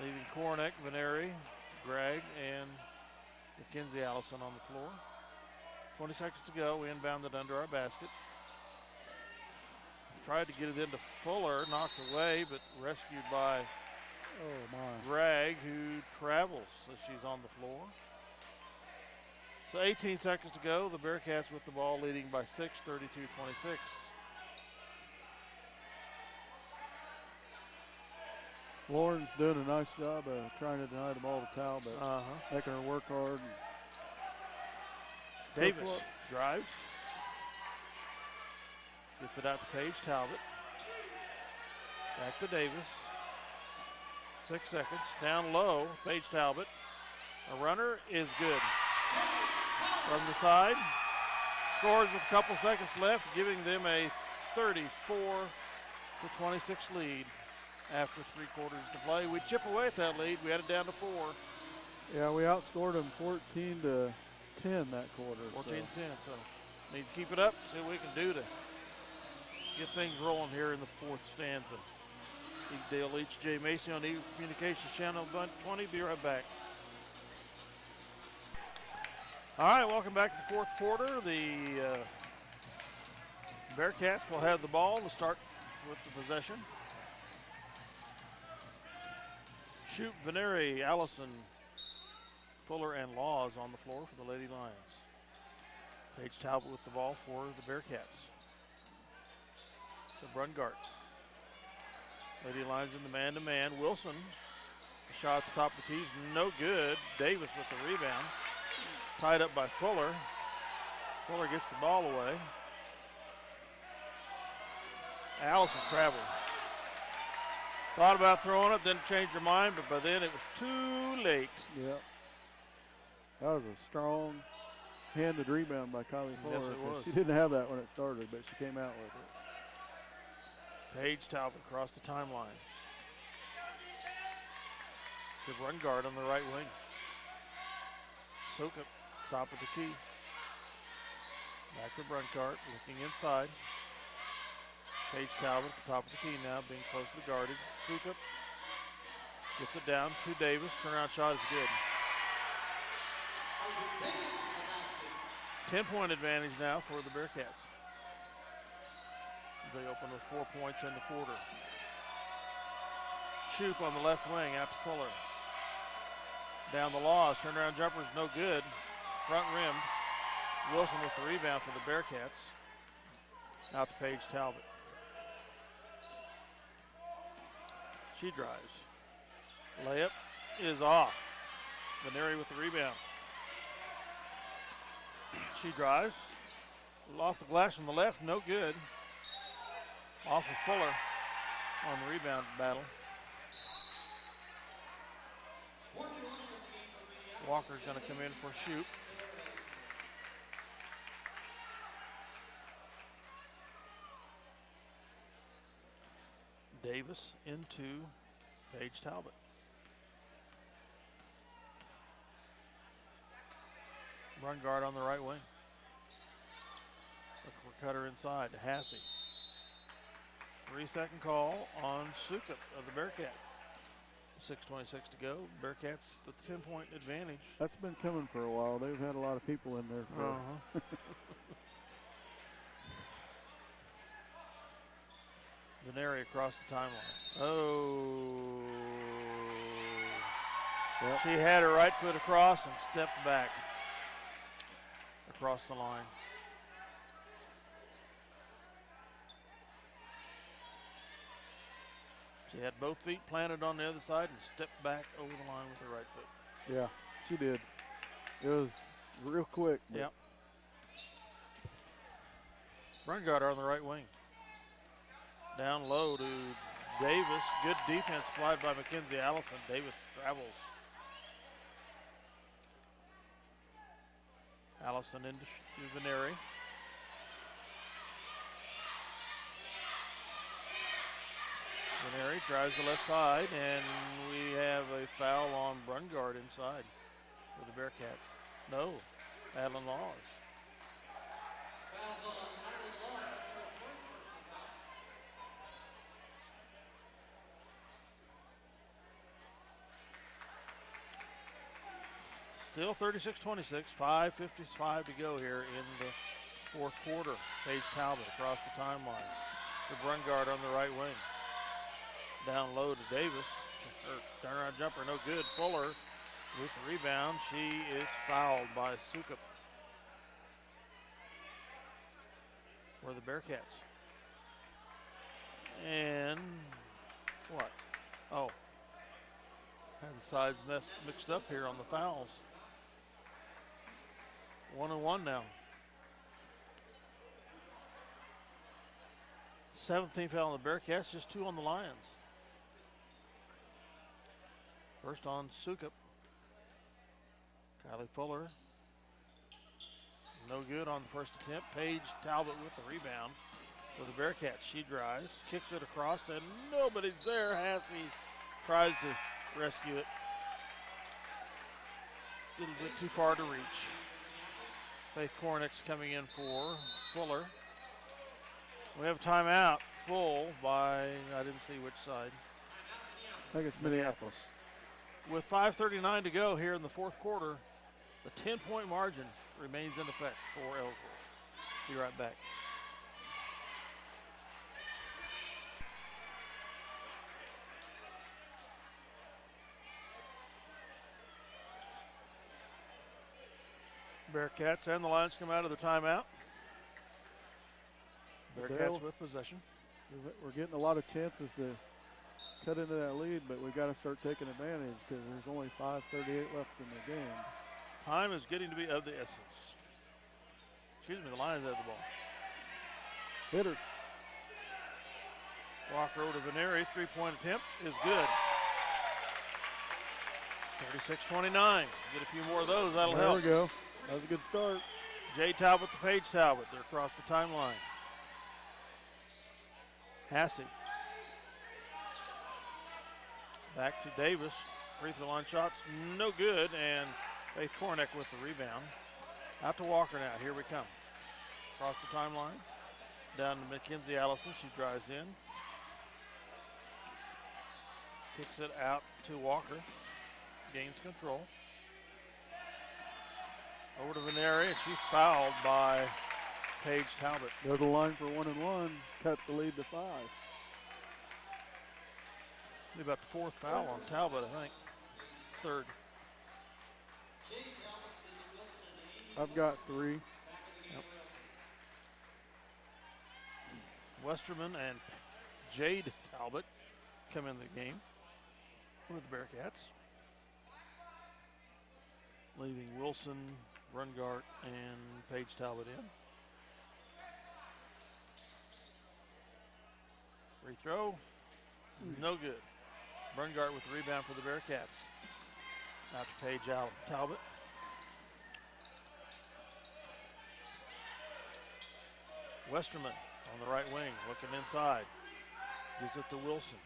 Leaving Cornick, Veneri, Gregg, and Mackenzie Allison on the floor. 20 seconds to go. We inbounded under our basket. Tried to get it into Fuller, knocked away, but rescued by Gregg, who travels as she's on the floor. So 18 seconds to go. The Bearcats with the ball, leading by 6, 32-26. Lauren's doing a nice job of trying to deny the ball to Talbot, making her work hard. Davis drives. Gets it out to Paige Talbot. Back to Davis. 6 seconds. Down low, Paige Talbot. A runner is good. From the side. Scores with a couple seconds left, giving them a 34-26 lead after 3 quarters to play. We chip away at that lead. We had it down to 4. Yeah, we outscored them 14-10 that quarter. 14-10, so need to keep it up, see what we can do to get things rolling here in the 4th stanza. Dale H.J. Macy on Eagle Communications Channel 20. Be right back. All right, welcome back to the 4th quarter. The Bearcats will have the ball to start with the possession. Shoot, Veneri, Allison, Fuller, and Laws on the floor for the Lady Lions. Paige Talbot with the ball for the Bearcats. To Brungart. Lady Lions in the man-to-man. Wilson, a shot at the top of the keys, no good. Davis with the rebound. Tied up by Fuller. Fuller gets the ball away. Allison traveled. Thought about throwing it, didn't change her mind, but by then it was too late. Yep. That was a strong handed rebound by Kylie Fuller. Yes, it was. She didn't have that when it started, but she came out with it. Paige Talbot across the timeline. To Brungart on the right wing. Soka, top of the key. Back to Brungart, looking inside. Paige Talbot at the top of the key now, being closely guarded. Sukup gets it down to Davis. Turnaround shot is good. 10-point advantage now for the Bearcats. They open with 4 points in the quarter. Shoop on the left wing out to Fuller. Down the Laws. Turnaround jumper is no good. Front rimmed. Wilson with the rebound for the Bearcats. Out to Paige Talbot. She drives. Layup is off. Veneri with the rebound. She drives. Off the glass from the left, no good. Off of Fuller on the rebound battle. Walker's going to come in for Shoop. Davis into Paige Talbot. Brungart on the right wing. Look for Cutter inside to Hassey. 3-second call on Sukup of the Bearcats. 6:26 to go. Bearcats with the 10-point advantage. That's been coming for a while. They've had a lot of people in there for Veneri across the timeline. Oh. Yep. She had her right foot across and stepped back across the line. She had both feet planted on the other side and stepped back over the line with her right foot. Yeah, she did. It was real quick. Yep. Brungarter on the right wing. Down low to Davis. Good defense applied by Mackenzie Allison. Davis travels. Allison into Veneri. Veneri drives the left side, and we have a foul on Brungard inside for the Bearcats. No, Madeline Laws. Fouls on Madeline Laws. That's her third personal foul. Still 36-26, 5:55 to go here in the fourth quarter. Paige Talbot across the timeline for Brungard on the right wing. Down low to Davis. Her turnaround jumper, no good. Fuller with the rebound. She is fouled by Sukup for the Bearcats. And what? Oh. Had the sides mixed up here on the fouls. 1-1 now. 17th foul on the Bearcats, just 2 on the Lions. First on Sukup. Kylie Fuller. No good on the first attempt. Paige Talbot with the rebound for the Bearcats. She drives, kicks it across, and nobody's there. Hassey tries to rescue it. A little bit too far to reach. Faith Cornick's coming in for Fuller. We have a timeout full by, I didn't see which side. I think it's Minneapolis. With 5:39 to go here in the fourth quarter, the 10-point margin remains in effect for Ellsworth. Be right back. Bearcats and the Lions come out of the timeout. Bearcats with possession. We're getting a lot of chances to cut into that lead, but we got to start taking advantage because there's only 5:38 left in the game. Time is getting to be of the essence. Excuse me, the Lions have the ball. Hit her. Walker over to Veneri, 3-point attempt is good. 36-29. Get a few more of those, that'll help. There we go. That was a good start. Jay Talbot to Paige Talbot. They're across the timeline. Hassey. Back to Davis. Free throw line shots, no good, and Faith Cornick with the rebound. Out to Walker now. Here we come. Across the timeline. Down to Mackenzie Allison. She drives in. Kicks it out to Walker. Gains control. Over to Veneri, and she's fouled by Paige Talbot. Go to the line for 1-1. Cut the lead to 5. Be about the fourth foul on Talbot, I think. Third. I've got 3. Yep. Westerman and Jade Talbot come in the game with the Bearcats. Leaving Wilson, Brungart, and Paige Talbot in. Free throw, no good. Brungart with the rebound for the Bearcats. Out to Paige Talbot. Westerman on the right wing, looking inside. Gives it to Wilson.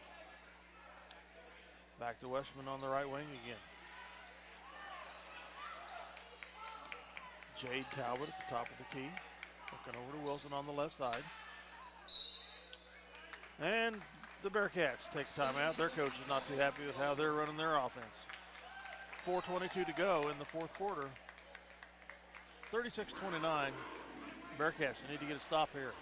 Back to Westerman on the right wing again. Jade Talbot at the top of the key. Looking over to Wilson on the left side. And the Bearcats take a timeout. Their coach is not too happy with how they're running their offense. 4:22 to go in the fourth quarter. 36-29. Bearcats need to get a stop here.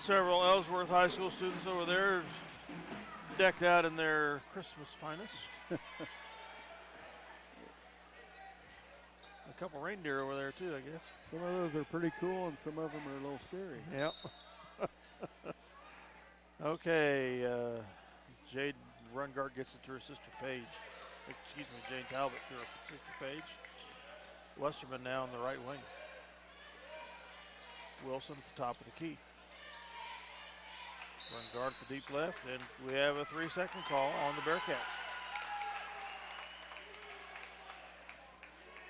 Several Ellsworth High School students over there decked out in their Christmas finest. A couple reindeer over there too, I guess. Some of those are pretty cool and some of them are a little scary. Yep. Okay, Jade Rungart gets it to her sister Paige. Excuse me, Jane Talbot to her sister Paige. Westerman now on the right wing. Wilson at the top of the key. Rungart at the deep left, and we have a 3-second call on the Bearcats.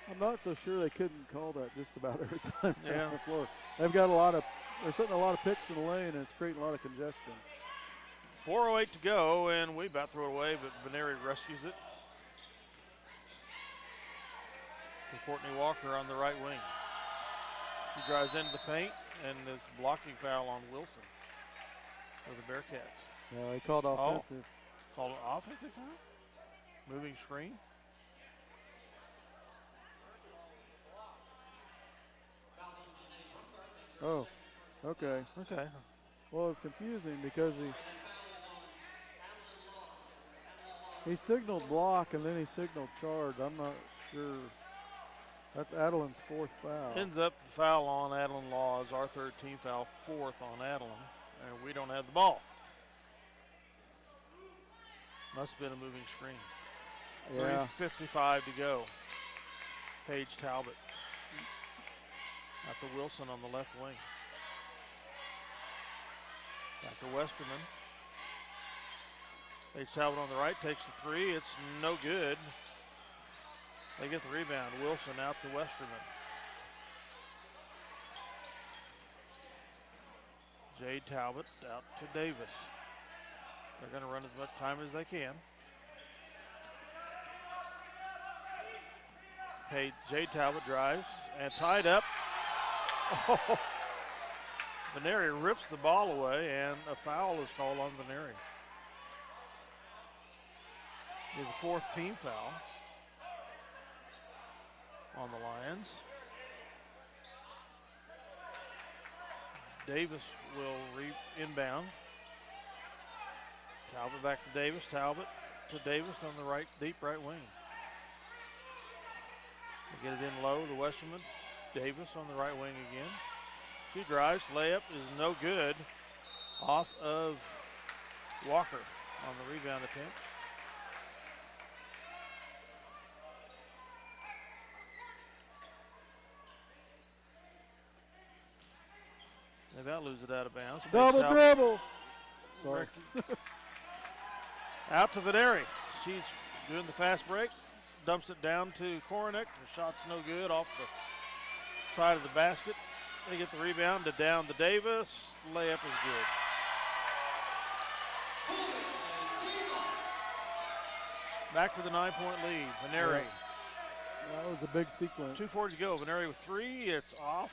I'm not so sure they couldn't call that just about every time Yeah. on the floor. They're setting a lot of picks in the lane, and it's creating a lot of congestion. 4:08 to go, and we about throw it away, but Veneri rescues it. To Courtney Walker on the right wing. She drives into the paint, and there's a blocking foul on Wilson for the Bearcats. He called offensive. Called an offensive foul? Moving screen? Oh, okay. Okay. Well, it's confusing because he signaled block and then he signaled charge. I'm not sure. That's Adeline's 4th foul. Ends up the foul on Adeline Laws, our 3rd team foul, 4th on Adeline, and we don't have the ball. Must have been a moving screen. Yeah. 3:55 to go. Paige Talbot. Out to Wilson on the left wing. Back to Westerman. Paige Talbot on the right takes the 3. It's no good. They get the rebound. Wilson out to Westerman. Jade Talbot out to Davis. They're going to run as much time as they can. Jade Talbot drives and tied up. Oh. Veneri rips the ball away, and a foul is called on Veneri. It's the 4th team foul on the Lions. Davis will inbound. Talbot back to Davis. Talbot to Davis on the right, deep right wing. They get it in low to Westerman. Davis on the right wing again. She drives. Layup is no good. Off of Walker on the rebound attempt. They about lose it out of bounds. Double dribble. Sorry. Out to Veneri. She's doing the fast break. Dumps it down to Koronek. Her shot's no good off the side of the basket. They get the rebound to down to Davis. Layup is good. Back to the 9-point lead. Veneri. That was a big sequence. 2:40 to go. Veneri with 3. It's off.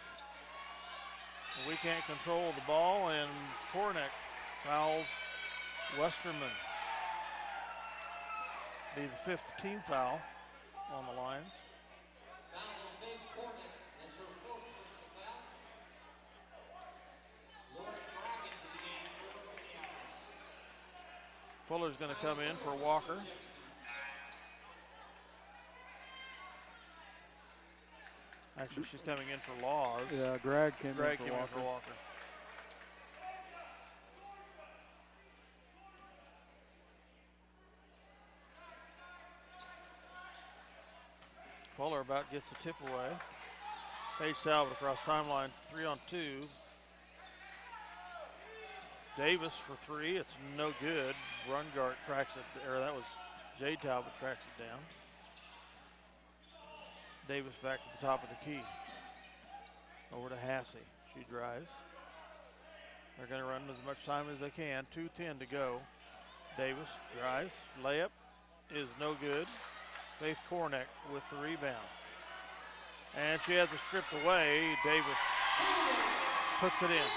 We can't control the ball, and Koronek fouls Westerman. Be the 5th team foul on the Lions. Fouls on Faith Cornick. That's her 4th personal foul. Lauren Bracken to the game for Minneapolis. Fuller's going to come in for Walker. Actually, she's coming in for Laws. Yeah, Greg came in for Walker. Fuller about gets the tip away. Paige Talbot across timeline, 3-on-2. Davis for 3, it's no good. Rungart tracks it, or that was Jade Talbot tracks it down. Davis back to the top of the key. Over to Hassey. She drives. They're going to run as much time as they can. 2:10 to go. Davis drives. Layup is no good. Faith Koronek with the rebound. And she has it stripped away. Davis puts it in.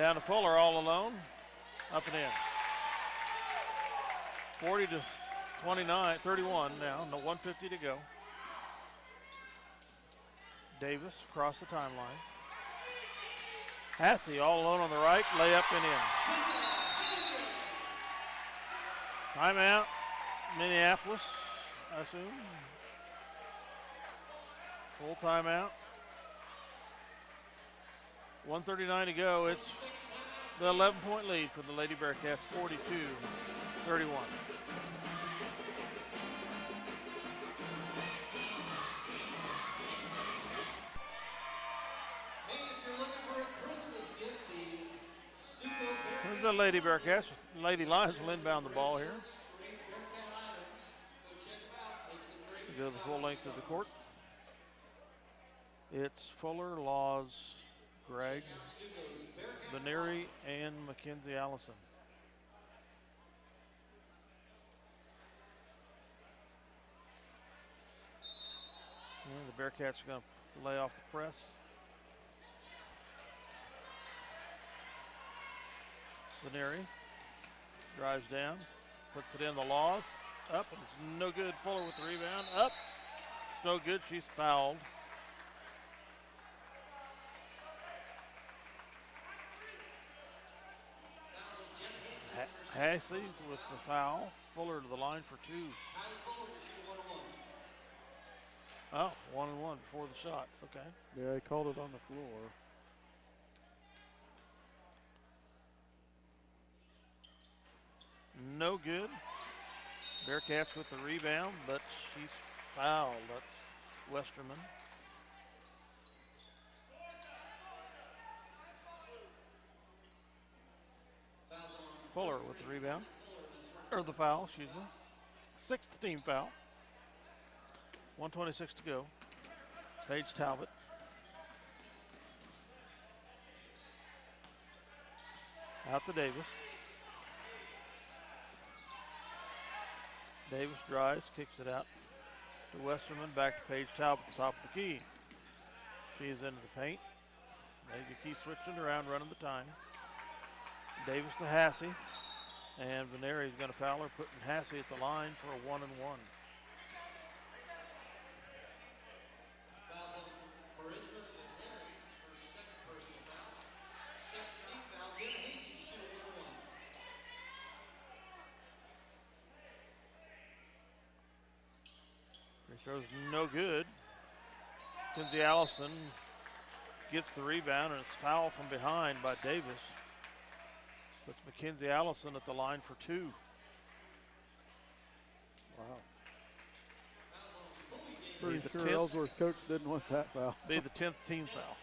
Down to Fuller all alone. Up and in. 31 now. No 1:50 to go. Davis across the timeline. Hassey all alone on the right, layup and in. Timeout, Minneapolis, I assume. Full timeout. 1:39 to go. It's the 11-point lead for the Lady Bearcats, 42-31. The Lady Bearcats, Lady Lions will inbound the ball here. To go the full length of the court. It's Fuller, Laws, Gregg, Veneri, and Mackenzie Allison. And the Bearcats are going to lay off the press. Veneri drives down, puts it in the Laws, up, and it's no good. Fuller with the rebound, up, it's no good, she's fouled. Hassey with the foul, Fuller to the line for two. Oh, 1-1 before the shot, okay. Yeah, he called it on the floor. No good. Bearcats with the rebound, but she's fouled. That's Westerman. Fuller with the rebound, or the foul, excuse me. Sixth team foul. 1:26 to go. Paige Talbot. Out to Davis. Davis drives, kicks it out to Westerman, back to Paige Talbot at the top of the key. She is into the paint. Major Key switching around, running the time. Davis to Hassey, and Veneri is going to foul her, putting Hassey at the line for a 1-1. Free throw's no good. Mackenzie Allison gets the rebound, and it's foul from behind by Davis. Puts Mackenzie Allison at the line for two. Wow. Pretty sure Ellsworth coach didn't want that foul. Be the 10th team foul.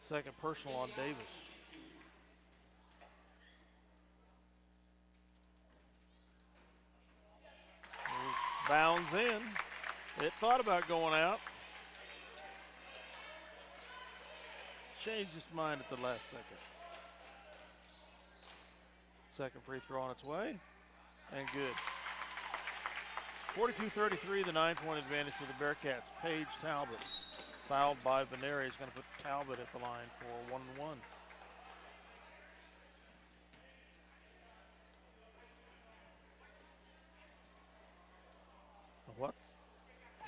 Second personal on Davis. Bounds in. It thought about going out. Changed his mind at the last second. Second free throw on its way, and good. 42-33, the 9-point advantage for the Bearcats. Paige Talbot, fouled by Veneri, is going to put Talbot at the line for 1-1.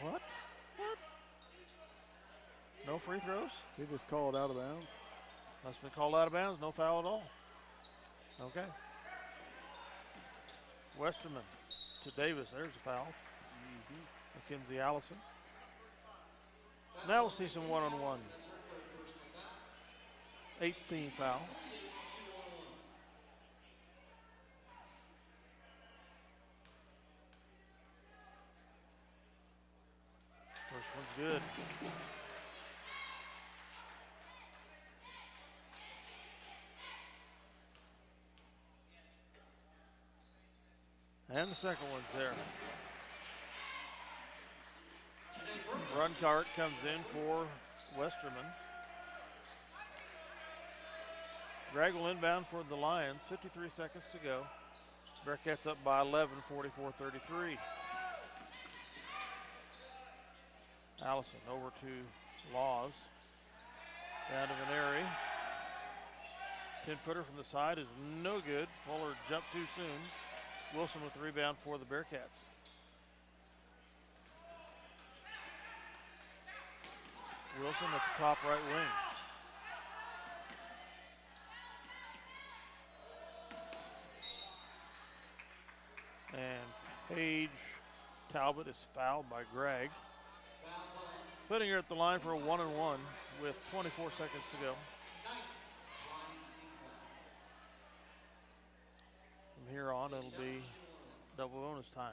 What? No free throws? He just called out of bounds. Must have been called out of bounds, no foul at all. Okay. Westerman to Davis, there's a foul. Mackenzie Allison. Now we'll see some one-on-one. 18 foul. First one's good. And the second one's there. Bruncart comes in for Westerman. Gregg will inbound for the Lions. 53 seconds to go. Bearcats up by 11, 44-33. Allison over to Laws. Down to Veneri. 10-footer from the side is no good. Fuller jumped too soon. Wilson with the rebound for the Bearcats. Allison at the top right wing. And Paige Talbot is fouled by Gregg, putting her at the line for a 1-and-1 with 24 seconds to go. From here on, it'll be double bonus time.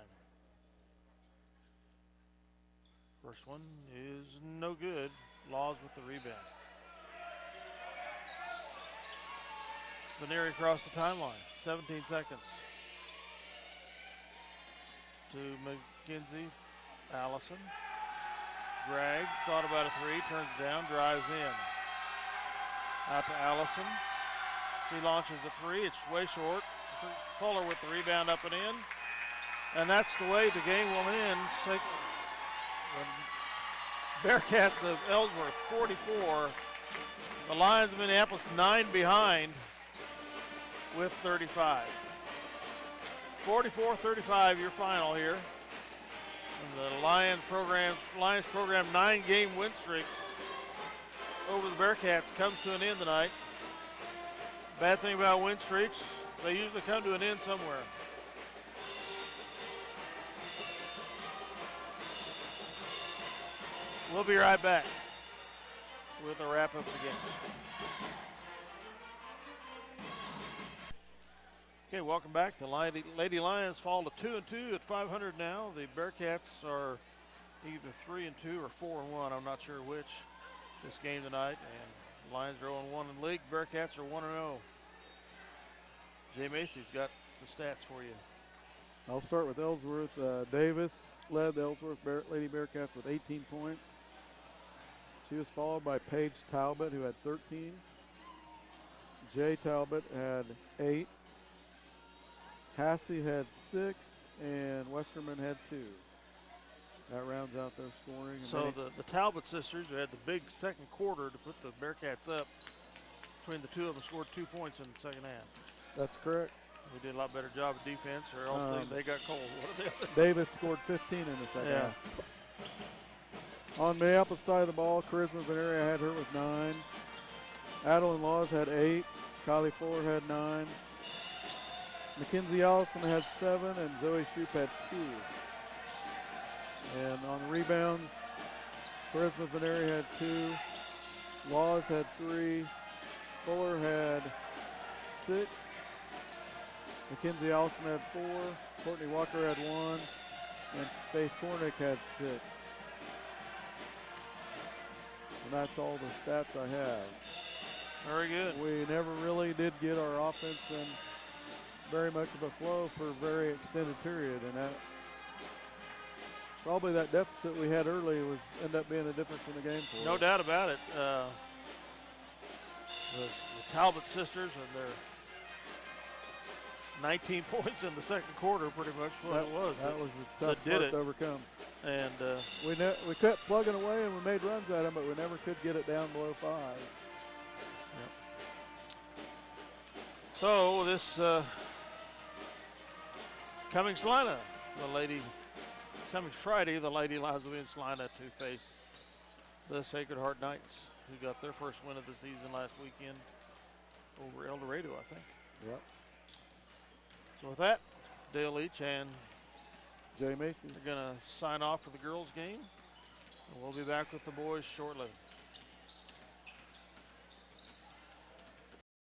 First one is no good. Laws with the rebound. Veneri across the timeline. 17 seconds. To McKenzie. Allison. Gregg thought about a three. Turns it down. Drives in. Out to Allison. She launches a three. It's way short. Fuller with the rebound up and in. And that's the way the game will end. The Bearcats of Ellsworth 44. The Lions of Minneapolis 9 behind with 35. 44-35 your final here. And the Lions program 9-game win streak over the Bearcats comes to an end tonight. Bad thing about win streaks, they usually come to an end somewhere. We'll be right back with a wrap up of the game. Okay, welcome back. The Lady Lions fall to 2-2 at 500 now. The Bearcats are either 3-2 or 4-1. I'm not sure which this game tonight. And the Lions are 0-1 in the league. Bearcats are 1-0. Jay Macy's got the stats for you. I'll start with Ellsworth. Davis led the Ellsworth Lady Bearcats with 18 points. She was followed by Paige Talbot, who had 13. Jay Talbot had 8. Hassey had 6, and Westerman had 2. That rounds out their scoring. So the Talbot sisters, who had the big second quarter to put the Bearcats up, between the two of them scored 2 points in the second half. That's correct. We did a lot better job of defense, or else they got cold. What are they? Davis scored 15 in the second half. On Minneapolis side of the ball, Charisma Veneria had her with 9. Adeline Laws had 8. Kylie Fuller had 9. Mackenzie Allison had 7, and Zoe Shoup had 2. And on rebounds, Charisma Veneria had 2. Laws had 3. Fuller had 6. Mackenzie Allison had 4. Courtney Walker had 1. And Faith Cornick had 6. And that's all the stats I have. Very good. We never really did get our offense in very much of a flow for a very extended period, and that probably that deficit we had early was end up being a difference in the game for us. No doubt about it. The Talbot sisters and their 19 points in the second quarter, pretty much what it was. That was a tough part to overcome. And we kept plugging away and we made runs at them, but we never could get it down below 5. Yep. So this coming Salina, coming Friday, the Lady Lions will be in Salina to face the Sacred Heart Knights, who got their first win of the season last weekend over El Dorado, I think. Yep. So with that, Dale Leach and Jay Macy are going to sign off for the girls' game. And we'll be back with the boys shortly.